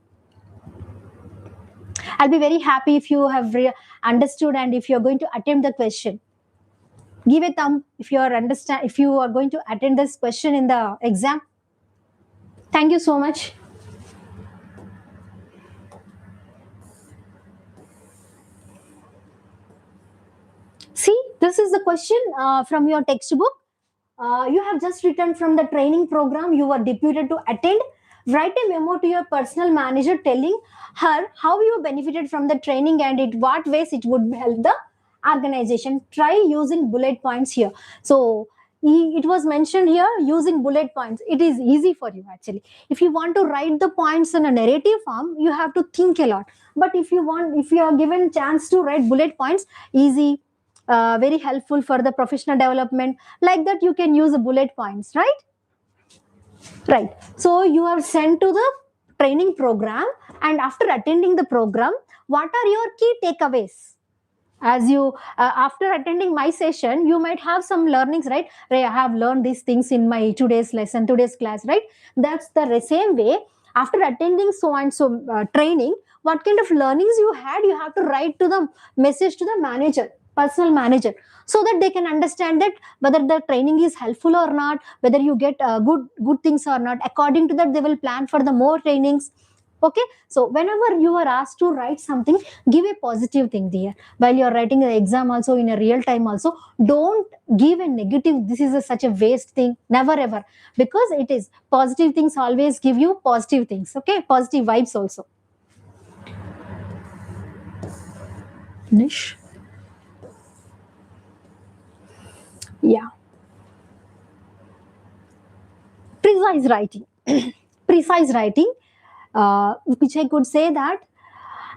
I'll be very happy if you have understood, and if you're going to attempt the question. Give a thumb if you are going to attend this question in the exam. Thank you so much. See, this is the question from your textbook. you have just returned from the training program you were deputed to attend. Write a memo to your personal manager telling her how you benefited from the training and in what ways it would help the organization. Try using bullet points here. So it was mentioned here using bullet points. It is easy for you actually. If you want to write the points in a narrative form, you have to think a lot. But if you are given chance to write bullet points, easy, very helpful for the professional development. Like that, you can use the bullet points, right? Right. So you are sent to the training program, and after attending the program, what are your key takeaways? As you after attending my session, you might have some learnings, right? I have learned these things in my today's lesson, today's class, right? That's the same way. After attending so and so training, what kind of learnings you had, you have to write to the message to the manager, personal manager, so that they can understand that whether the training is helpful or not, whether you get good things or not. According to that, they will plan for the more trainings. Okay, so whenever you are asked to write something, give a positive thing there. While you are writing the exam also, in a real time also, don't give a negative, this is such a waste thing. Never ever. Because it is positive things always give you positive things. Okay, positive vibes also. Nish. Yeah. Precise writing. Precise writing, which I could say that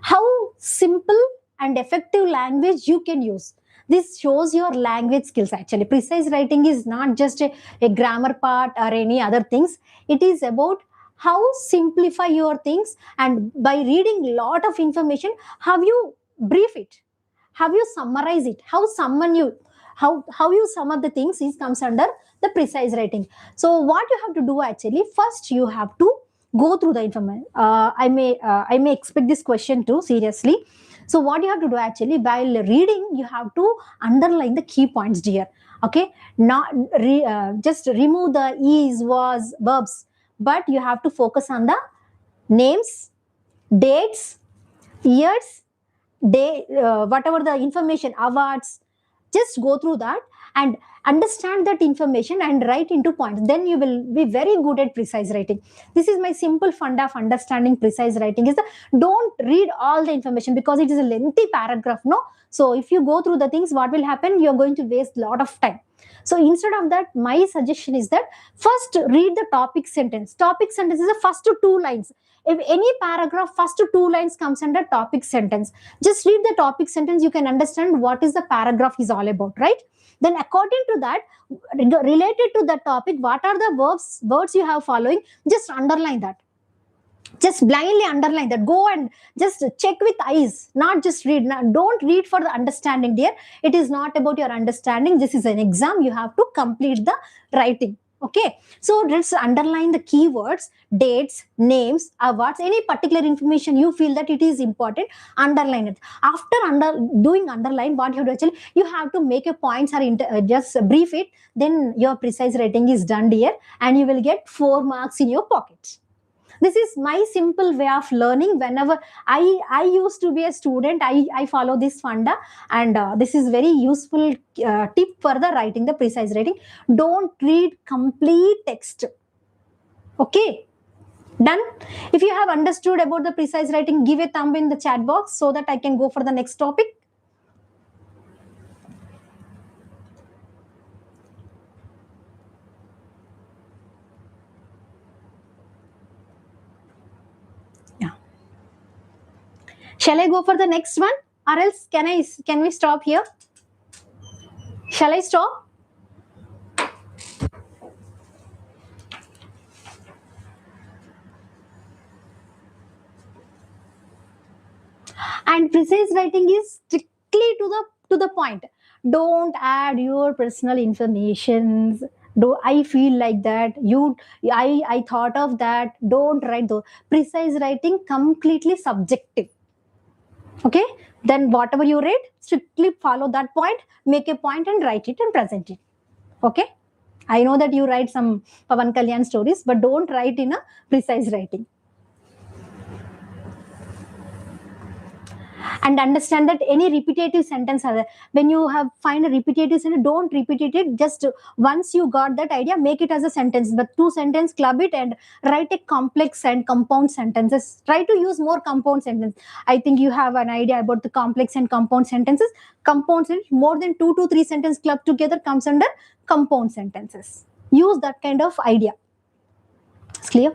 how simple and effective language you can use. This shows your language skills actually. Precise writing is not just a grammar part or any other things. It is about how simplify your things, and by reading lot of information, how you brief it, how you summarize it, how you sum up the things is comes under the precise writing. So what you have to do actually, first you have to go through the information. I may expect this question too seriously. So what you have to do actually, while reading, you have to underline the key points, dear. Okay, not just remove the is, was, verbs, but you have to focus on the names, dates, years, day, whatever the information, awards. Just go through that and understand that information and write into points. Then you will be very good at precise writing. This is my simple funda of understanding precise writing, is that don't read all the information because it is a lengthy paragraph, no? So if you go through the things, what will happen? You're going to waste a lot of time. So instead of that, my suggestion is that first read the topic sentence. Topic sentence is the first two lines. If any paragraph, first two lines comes under topic sentence. Just read the topic sentence, you can understand what is the paragraph is all about, right? Then according to that, related to the topic, what are the words you have following, just underline that. Just blindly underline that. Go and just check with eyes, not just read. Don't read for the understanding, dear. It is not about your understanding. This is an exam. You have to complete the writing. Okay, so let's underline the keywords, dates, names, awards, any particular information you feel that it is important, underline it. After doing underline, what you have to actually, you have to make a points or just brief it. Then your precise writing is done, dear, and you will get 4 marks in your pocket. This is my simple way of learning. Whenever I used to be a student, I follow this funda, and this is very useful tip for the writing, the precise writing. Don't read complete text. Okay, done. If you have understood about the precise writing, give a thumb in the chat box so that I can go for the next topic. Shall I go for the next one, or else can we stop here? Shall I stop? And precise writing is strictly to the point. Don't add your personal information. Do I feel like that? I thought of that. Don't write those. Precise writing completely subjective. Okay, then whatever you read, strictly follow that point, make a point and write it and present it. Okay, I know that you write some Pavan Kalyan stories, but don't write in a precise writing. And understand that any repetitive sentence are there. When you have find a repetitive sentence, don't repeat it. Just once you got that idea, make it as a sentence. The two sentence, club it and write a complex and compound sentences. Try to use more compound sentence. I think you have an idea about the complex and compound sentences. Compound sentence, more than 2 to 3 sentence club together comes under compound sentences. Use that kind of idea. It's clear?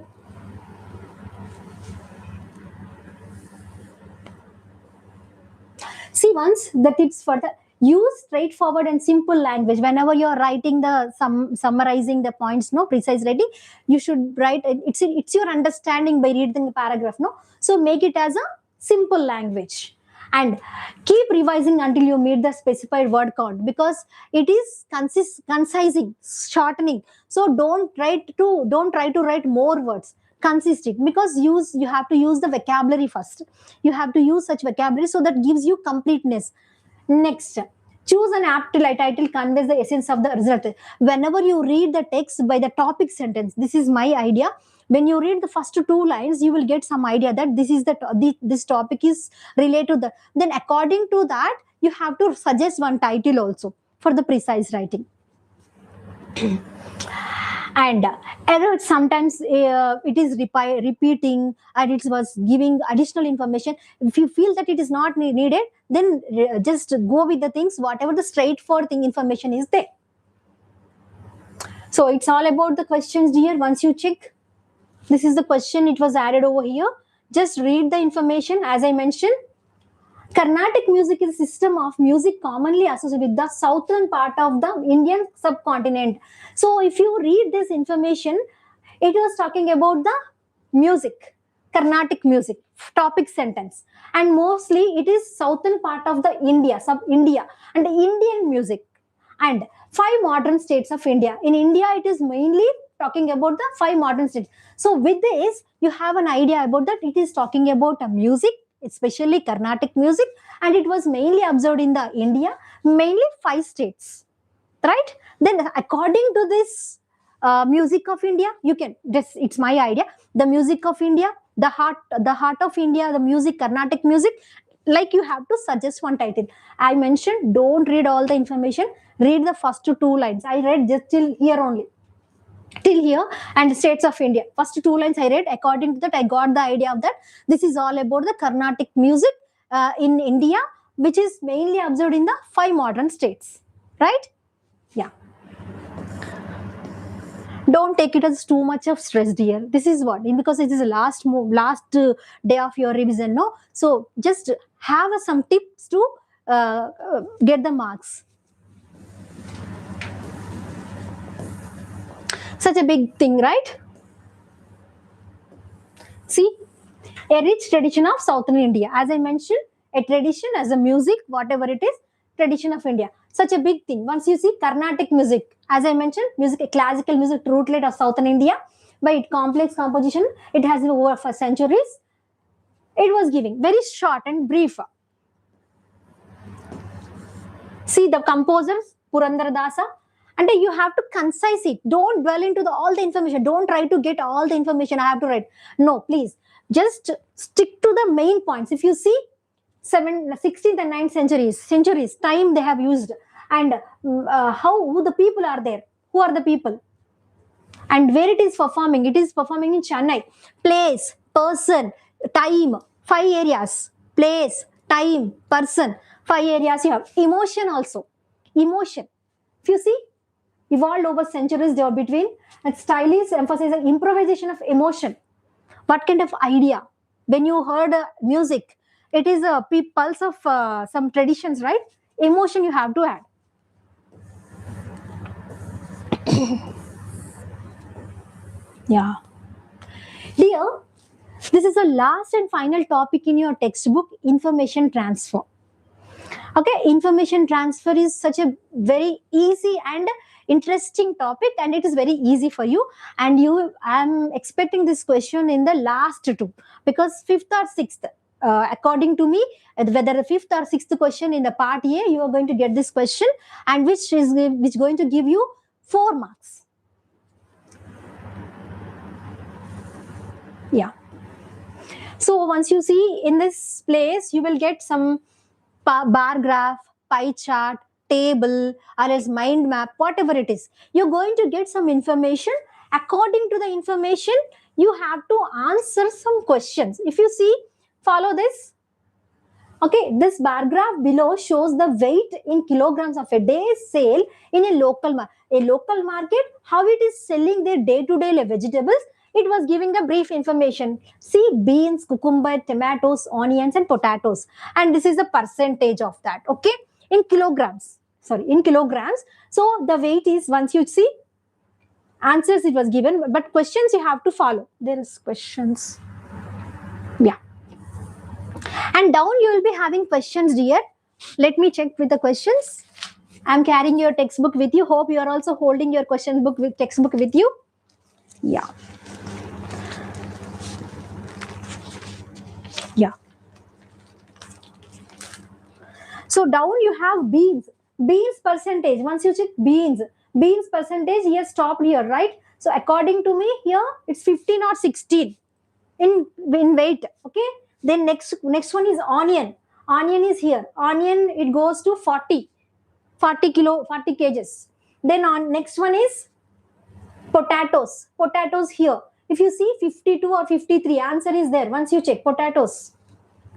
See, once the tips for the use straightforward and simple language whenever you are writing the summarizing the points. No, precise writing, you should write. It's your understanding by reading the paragraph. No, so make it as a simple language and keep revising until you meet the specified word count, because it is concising, shortening. So don't try to write more words. Consist it, because you have to use the vocabulary first. You have to use such vocabulary, so that gives you completeness. Next, choose an apt title conveys the essence of the result. Whenever you read the text by the topic sentence, this is my idea. When you read the first two lines, you will get some idea that this is this topic is related to the. Then according to that, you have to suggest one title also for the precise writing. And error sometimes it is repeating, and it was giving additional information. If you feel that it is not needed, then just go with the things whatever the straightforward thing information is there. So it's all about the questions, dear. Once you check, this is the question, it was added over here. Just read the information. As I mentioned, Carnatic music is a system of music commonly associated with the southern part of the Indian subcontinent. So if you read this information, it was talking about the music, Carnatic music, topic sentence. And mostly it is southern part of the India, sub-India, and the Indian music. And 5 modern states of India. In India, it is mainly talking about the 5 modern states. So with this, you have an idea about that. It is talking about a music, especially Carnatic music, and it was mainly observed in the India, mainly 5 states, right? Then according to this music of India, you can, it's my idea, the music of India, the heart of India, the music, Carnatic music, like you have to suggest one title. I mentioned, don't read all the information, read the first 2 lines. I read just till here only. Till here, and states of India. First 2 lines I read. According to that, I got the idea of that. This is all about the Carnatic music in India, which is mainly observed in the 5 modern states. Right? Yeah. Don't take it as too much of stress, dear. This is what, because it is the last day of your revision. No, so just have some tips to get the marks. Such a big thing, right? See, a rich tradition of southern India. As I mentioned, a tradition as a music, whatever it is, tradition of India. Such a big thing. Once you see Carnatic music, as I mentioned, music, a classical music rootlet of southern India, by its complex composition, it has been over for centuries. It was giving very short and brief. See the composers, Purandaradasa, and you have to concise it. Don't dwell into all the information. Don't try to get all the information I have to write. No, please. Just stick to the main points. If you see 16th and 9th centuries, time they have used, and who the people are there. Who are the people? And where it is performing. It is performing in Chennai. Place, person, time, 5 areas. Place, time, person, 5 areas you have. Emotion also. Emotion. If you see, evolved over centuries, they are between, and stylists emphasize the improvisation of emotion. What kind of idea? When you heard music, it is a pulse of some traditions, right? Emotion you have to add. Yeah. Dear, this is the last and final topic in your textbook, information transfer. Okay, information transfer is such a very easy and interesting topic, and it is very easy for you. And I'm expecting this question in the last 2, because 5th or 6th, according to me, whether the 5th or 6th question in the part A, you are going to get this question, and which going to give you 4 marks. Yeah. So once you see in this place, you will get some bar graph, pie chart, table, or else mind map, whatever it is. You're going to get some information. According to the information, you have to answer some questions. If you see, follow this. Okay, this bar graph below shows the weight in kilograms of a day's sale in a local market, how it is selling their day-to-day vegetables. It was giving the brief information. See, beans, cucumber, tomatoes, onions, and potatoes. And this is the percentage of that. Okay, in kilograms. Sorry, in kilograms. So the weight is, once you see, answers it was given, but questions you have to follow. There is questions. Yeah. And down you will be having questions, dear. Let me check with the questions. I'm carrying your textbook with you. Hope you are also holding your question book with textbook with you. Yeah. Yeah. So down you have beans. Beans percentage. Once you check beans percentage, here stopped here, right? So according to me, here it's 15 or 16 in weight. Okay. Then next one is onion. Onion is here. Onion, it goes to 40 kgs. Then on next one is potatoes. Potatoes here. If you see 52 or 53, answer is there. Once you check potatoes,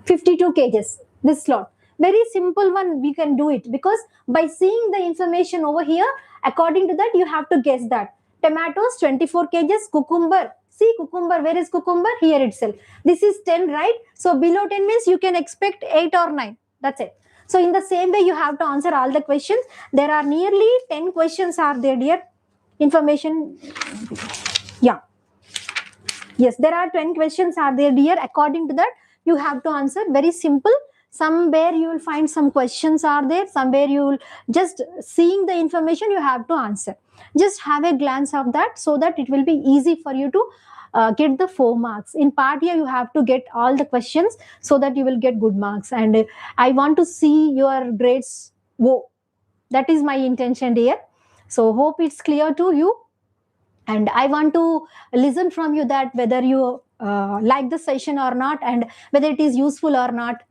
52 kgs. This slot. Very simple one, we can do it, because by seeing the information over here, according to that, you have to guess that. Tomatoes, 24 kgs. Cucumber. See, cucumber. Where is cucumber? Here itself. This is 10, right? So below 10 means you can expect 8 or 9. That's it. So in the same way, you have to answer all the questions. There are nearly 10 questions are there, dear. Information. Yeah. Yes, there are 10 questions are there, dear. According to that, you have to answer. Very simple. Somewhere you will find some questions are there. Somewhere you will just seeing the information, you have to answer. Just have a glance of that so that it will be easy for you to get the 4 marks. In part here, you have to get all the questions so that you will get good marks. And I want to see your grades. Whoa. That is my intention, dear. So hope it's clear to you. And I want to listen from you that whether you like the session or not, and whether it is useful or not.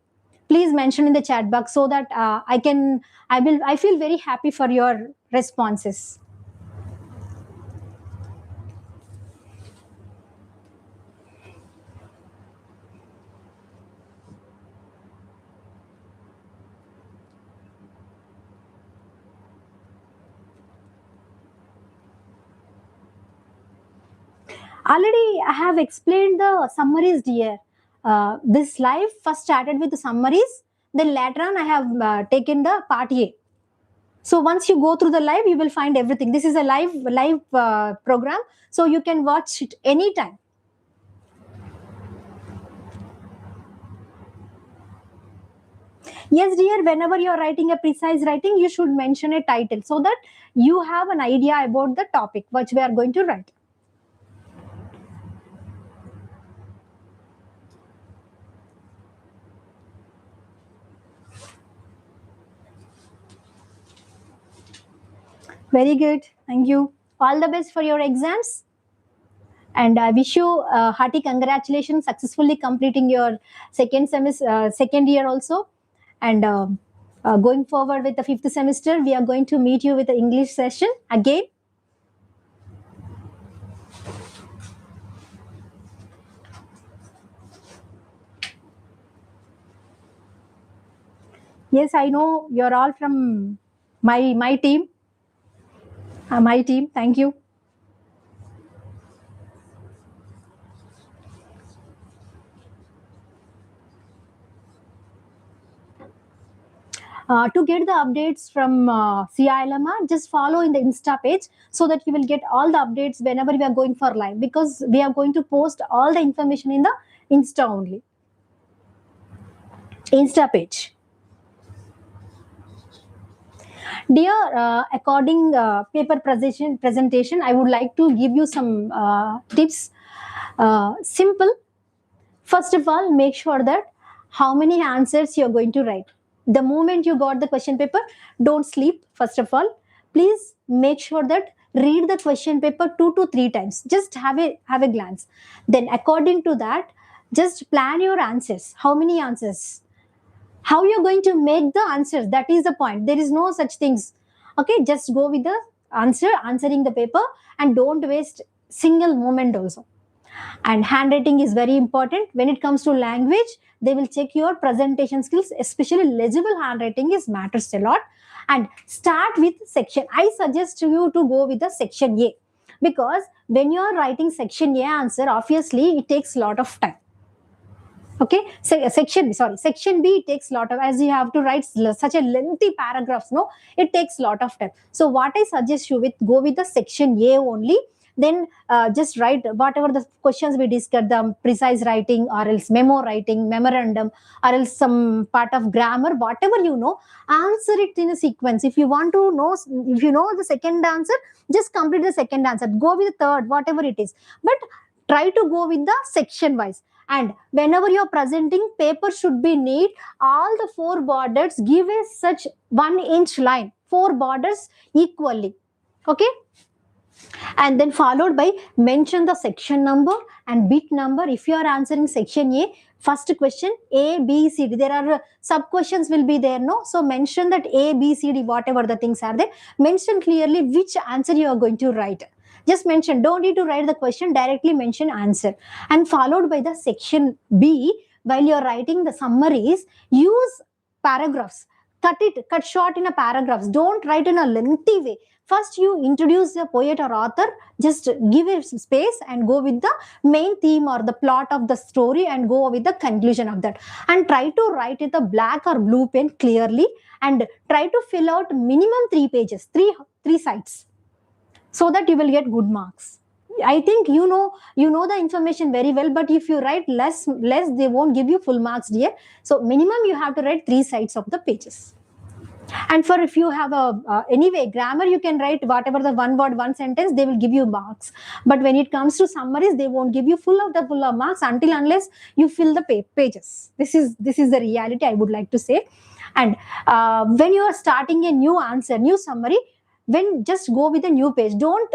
Please mention in the chat box so that I feel very happy for your responses. Already I have explained the summaries, dear. This live first started with the summaries, then later on I have taken the part A. So once you go through the live, you will find everything. This is a live program, so you can watch it anytime. Yes, dear, whenever you are writing a precise writing, you should mention a title so that you have an idea about the topic which we are going to write. Very good. Thank you. All the best for your exams. And I wish you hearty congratulations, successfully completing your second semester, second year also. And going forward with the 5th semester, we are going to meet you with the English session again. Yes, I know you're all from my team. My team. Thank you. To get the updates from CILMR, just follow in the Insta page so that you will get all the updates whenever we are going for live, because we are going to post all the information in the Insta only. Insta page. Dear, according paper presentation, I would like to give you some tips. Simple. First of all, make sure that how many answers you're going to write. The moment you got the question paper, don't sleep. First of all, please make sure that read the question paper 2 to 3 times. Just have a glance. Then according to that, Just plan your answers. How many answers? How you're going to make the answers? That is the point. There is no such things. Okay, just go with the answering the paper, and don't waste single moment also. And handwriting is very important. When it comes to language, they will check your presentation skills, especially legible handwriting is matters a lot. And start with section. I suggest you to go with the section A, because when you are writing section A answer, obviously it takes a lot of time. Okay, so section B takes a lot of, as you have to write such a lengthy paragraphs, no, it takes a lot of time. So what I suggest you with, go with the section A only. Then just write whatever the questions we discussed, the precise writing, or else memo writing, memorandum, or else some part of grammar, whatever you know, answer it in a sequence. If you want to know, if you know the second answer, just complete the second answer, go with the third, whatever it is, but try to go with the section wise. And whenever you're presenting, paper should be neat. All the four borders, give a such 1 inch line, four borders equally. Okay, and then followed by mention the section number and bit number. If you are answering section A, first question A, B, C D, there are sub questions will be there, no? So mention that A, B, C, D, whatever the things are there, mention clearly which answer you are going to write. Just mention, don't need to write the question, directly mention answer. And followed by the section B, while you're writing the summaries, use paragraphs. Cut short in a paragraphs. Don't write in a lengthy way. First, you introduce the poet or author, just give a space and go with the main theme or the plot of the story and go with the conclusion of that. And try to write with a black or blue pen clearly, and try to fill out minimum 3 pages, three sides, so that you will get good marks. I think you know the information very well, but if you write less, they won't give you full marks, dear. So minimum you have to write 3 sides of the pages. And for if you have a anyway grammar, you can write whatever the one word, one sentence, they will give you marks. But when it comes to summaries, they won't give you full of marks unless you fill the pages. This is the reality, I would like to say. And when you are starting a new answer, new summary, when just go with a new page, don't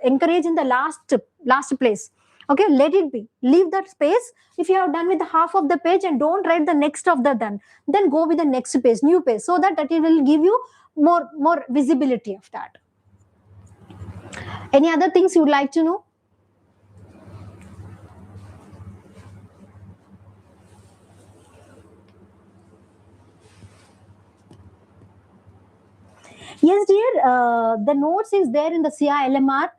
encourage in the last place. Okay, let it be, leave that space. If you have done with half of the page, and don't write the next of the done, then go with the next page, new page, so that it will give you more visibility of that. Any other things you would like to know? Yes, dear. The notes is there in the CILMR.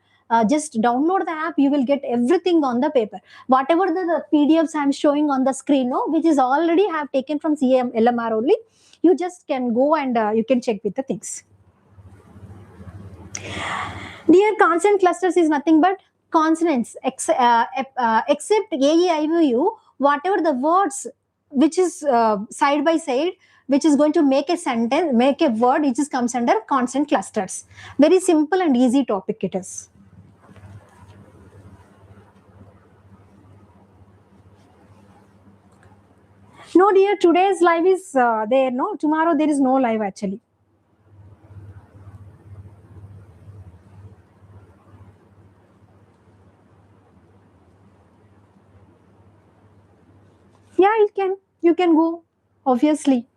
Just download the app. You will get everything on the paper. Whatever the PDFs I'm showing on the screen, no, which is already have taken from CILMR only. You just can go and you can check with the things. Dear, consonant clusters is nothing but consonants, except AEIOU, whatever the words which is side by side, which is going to make a sentence, make a word, it just comes under consonant clusters. Very simple and easy topic it is. No, dear, today's live is there, no? Tomorrow there is no live actually. Yeah, you can go, obviously.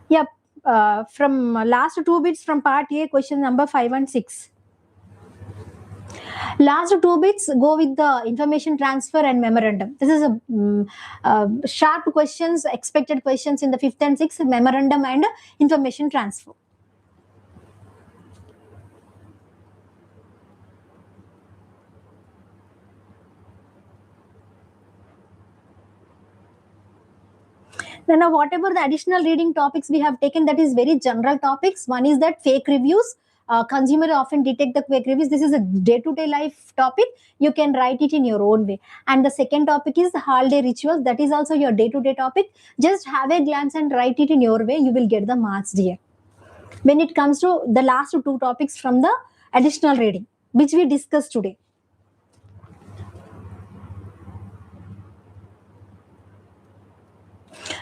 Yep. From last 2 bits from part A, question number 5 and 6. Last 2 bits go with the information transfer and memorandum. This is a sharp questions, expected questions in the 5th and 6th, memorandum and information transfer. Then whatever the additional reading topics we have taken, that is very general topics. One is that fake reviews. Consumer often detect the fake reviews. This is a day-to-day life topic. You can write it in your own way. And the second topic is the holiday rituals. That is also your day-to-day topic. Just have a glance and write it in your way. You will get the marks, dear. When it comes to the last 2 topics from the additional reading, which we discussed today.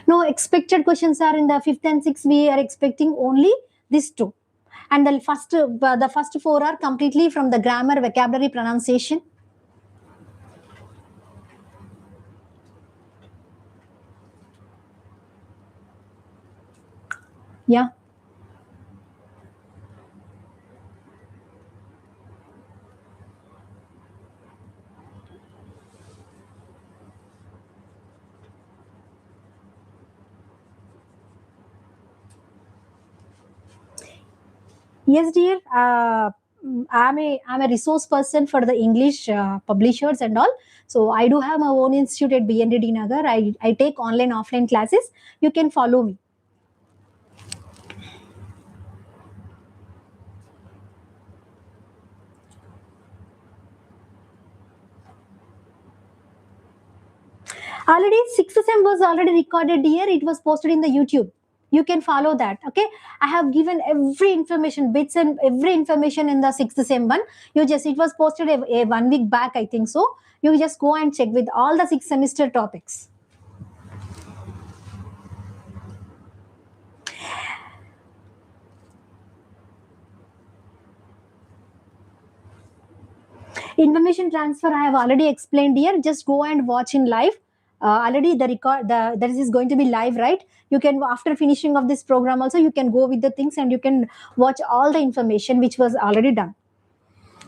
No, expected questions are in the 5th and 6th. We are expecting only these 2. And the first 4 are completely from the grammar, vocabulary, pronunciation. Yeah. Yes, dear. I'm a resource person for the English publishers and all. So I do have my own institute at BNDD Nagar. I take online offline classes. You can follow me. Already 6th sem was already recorded here. It was posted in the YouTube. You can follow that. Okay. I have given every information, bits and every information in the 6th sem one. You just it was posted a 1 week back, I think so. You just go and check with all the 6 semester topics. Information transfer I have already explained here. Just go and watch in live. Already the record the that is going to be live, right? You can, after finishing of this program also, you can go with the things and you can watch all the information which was already done.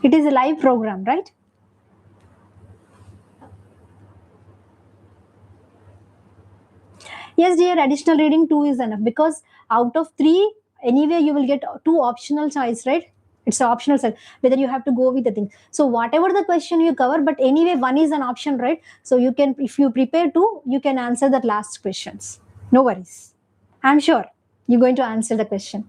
It is a live program, right? Yes, dear. Additional reading two is enough, because out of three, anyway, you will get two optional choice, right? It's an optional set, whether you have to go with the thing. So whatever the question you cover, but anyway, one is an option, right? So you can, if you prepare two, you can answer the last questions. No worries. I'm sure you're going to answer the question.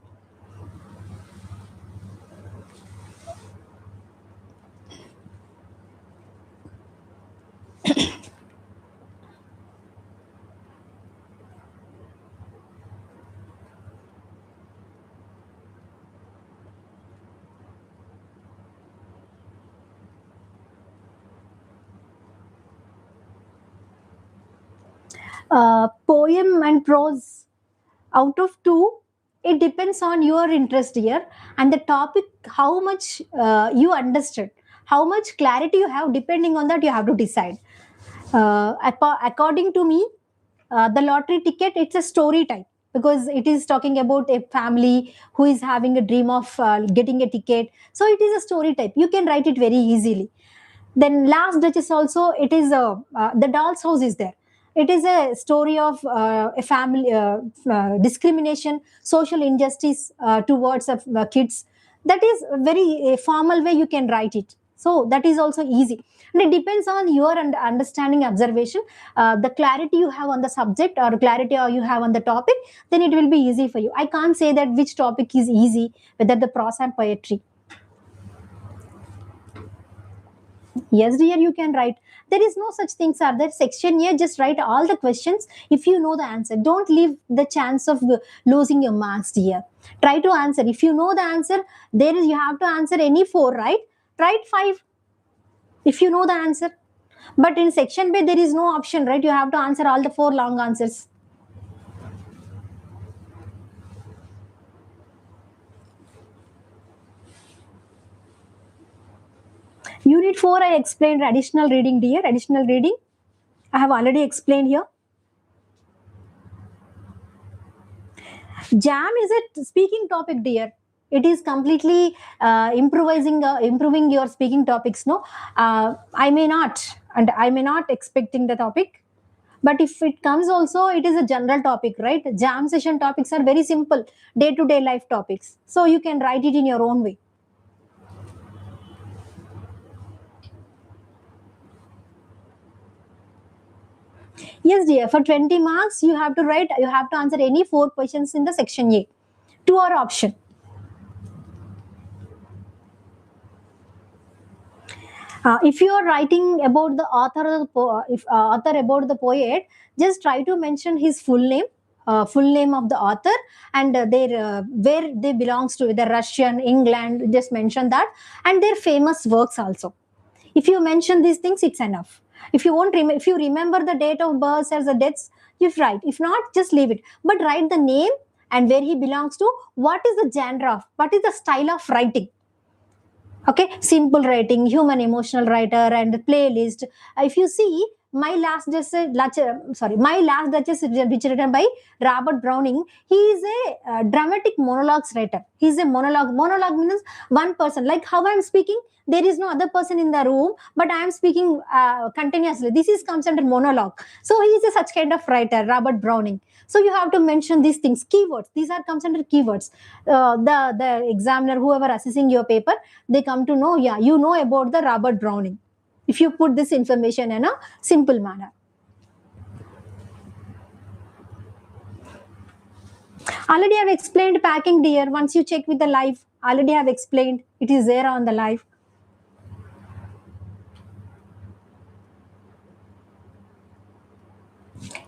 Poem and prose, out of two, it depends on your interest here and the topic, how much you understood, how much clarity you have. Depending on that, you have to decide. According to me, the lottery ticket, it's a story type, because it is talking about a family who is having a dream of getting a ticket. So it is a story type, you can write it very easily. Then last duchess also, it is the doll's house is there. It is a story of a family discrimination, social injustice towards kids. That is a very formal way you can write it, so that is also easy. And it depends on your understanding, observation, the clarity you have on the subject or clarity you have on the topic, then it will be easy for you. I can't say that which topic is easy, whether the prose and poetry. Yes, dear, you can write. There is no such things are there. Section A, just write all the questions if you know the answer. Don't leave the chance of losing your marks, dear. Try to answer. If you know the answer, there is you have to answer any four, right? Write five if you know the answer. But in section B, there is no option, right? You have to answer all the four long answers. Unit 4, I explained additional reading, dear. Additional reading, I have already explained here. Jam is a speaking topic, dear. It is completely improving your speaking topics. No, I may not, and I may not expecting the topic, but if it comes also, it is a general topic, right? Jam session topics are very simple, day to day life topics, so you can write it in your own way. Yes, dear. For 20 marks, you have to write. You have to answer any four questions in the section A. Two are option. If you are writing about the author, if author about the poet, just try to mention his full name of the author, and their where they belongs to, the Russian, England. Just mention that, and their famous works also. If you mention these things, it's enough. If you won't if you remember the date of birth as the deaths, you write. If not, just leave it. But write the name and where he belongs to. What is the genre of? What is the style of writing? Okay, simple writing, human emotional writer, and playlist. If you see, My Last Duchess, which written by Robert Browning. He is a dramatic monologues writer. He is a monologue. Monologue means one person. Like how I am speaking, there is no other person in the room, but I am speaking continuously. This is comes under monologue. So he is a such kind of writer, Robert Browning. So you have to mention these things, keywords. These are comes under keywords. The examiner, whoever assessing your paper, they come to know, yeah, you know about the Robert Browning, if you put this information in a simple manner. Already I have explained packing, dear. Once you check with the live, already I have explained. It is there on the live.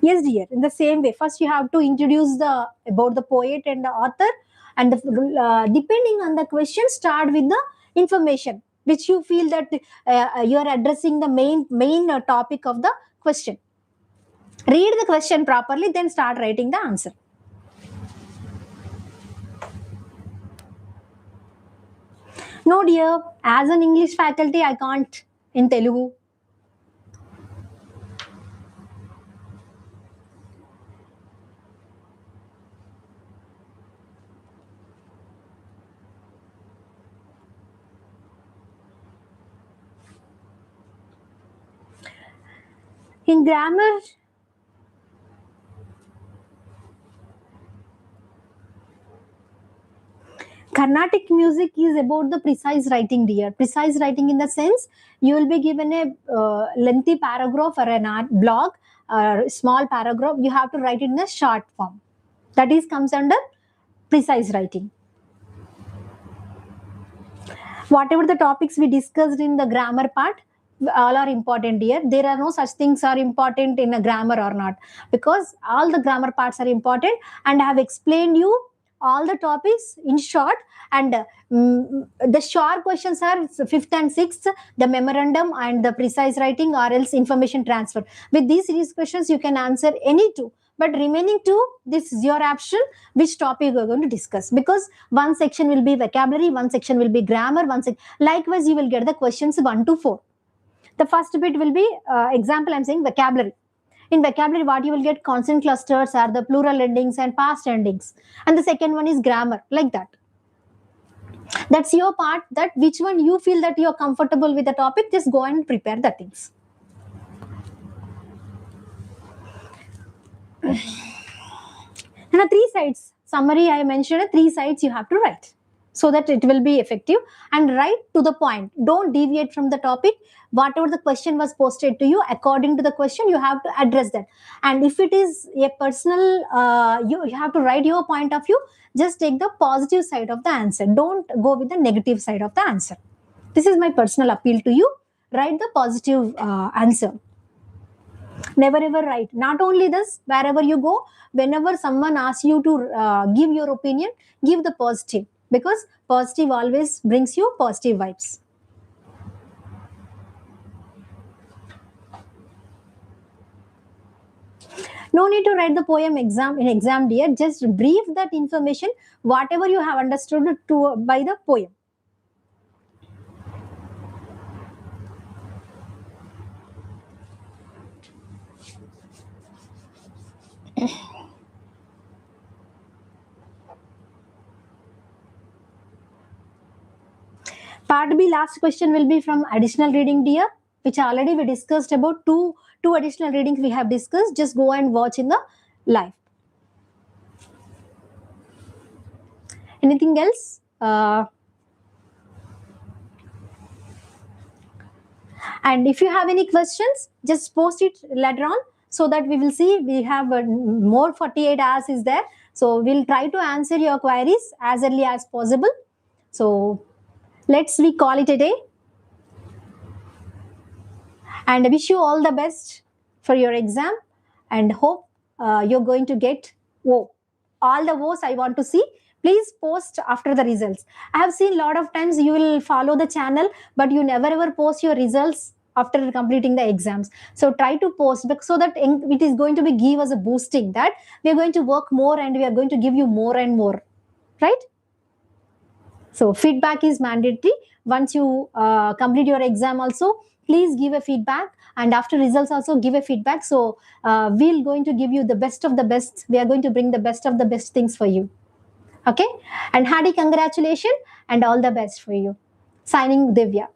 Yes, dear. In the same way, first you have to introduce about the poet and the author, and depending on the question, start with the information which you feel that you are addressing the main topic of the question. Read the question properly, then start writing the answer. No, dear. As an English faculty, I can't in Telugu. In grammar, Carnatic music is about the precise writing, dear. Precise writing in the sense you will be given a lengthy paragraph or an art blog, small paragraph. You have to write it in a short form. That is comes under precise writing. Whatever the topics we discussed in the grammar part, all are important, dear. There are no such things are important in a grammar or not, because all the grammar parts are important, and I have explained you all the topics in short. And the short questions are fifth and sixth, the memorandum and the precise writing, or else information transfer. With these series questions, you can answer any two. But remaining two, this is your option, which topic we are going to discuss. Because one section will be vocabulary, one section will be grammar, likewise you will get the questions 1 to 4. The first bit will be, example, I'm saying vocabulary. In vocabulary, what you will get, consonant clusters are the plural endings and past endings. And the second one is grammar, like that. That's your part, that which one you feel that you're comfortable with the topic, just go and prepare the things. And 3 sides, summary I mentioned, 3 sides you have to write, so that it will be effective, and write to the point. Don't deviate from the topic. Whatever the question was posted to you, according to the question, you have to address that. And if it is a personal, you have to write your point of view. Just take the positive side of the answer. Don't go with the negative side of the answer. This is my personal appeal to you. Write the positive answer. Never ever write. Not only this, wherever you go, whenever someone asks you to give your opinion, give the positive, because positive always brings you positive vibes. No need to write the poem in exam, dear. Just brief that information, whatever you have understood by the poem. Part B, last question will be from additional reading, dear, which already we discussed about two additional readings we have discussed. Just go and watch in the live. Anything else? And if you have any questions, just post it later on, so that we will see. We have more 48 hours is there. So we'll try to answer your queries as early as possible. So we call it a day. And I wish you all the best for your exam, and hope you're going to get O. All the O's I want to see. Please post after the results. I have seen a lot of times you will follow the channel, but you never ever post your results after completing the exams. So try to post, so that it is going to give us a boosting, that we are going to work more and we are going to give you more and more, right? So feedback is mandatory. Once you complete your exam also, please give a feedback. and after results also give a feedback. So we're going to give you the best of the best. We are going to bring the best of the best things for you. Okay, and hearty congratulations and all the best for you. Signing, Divya.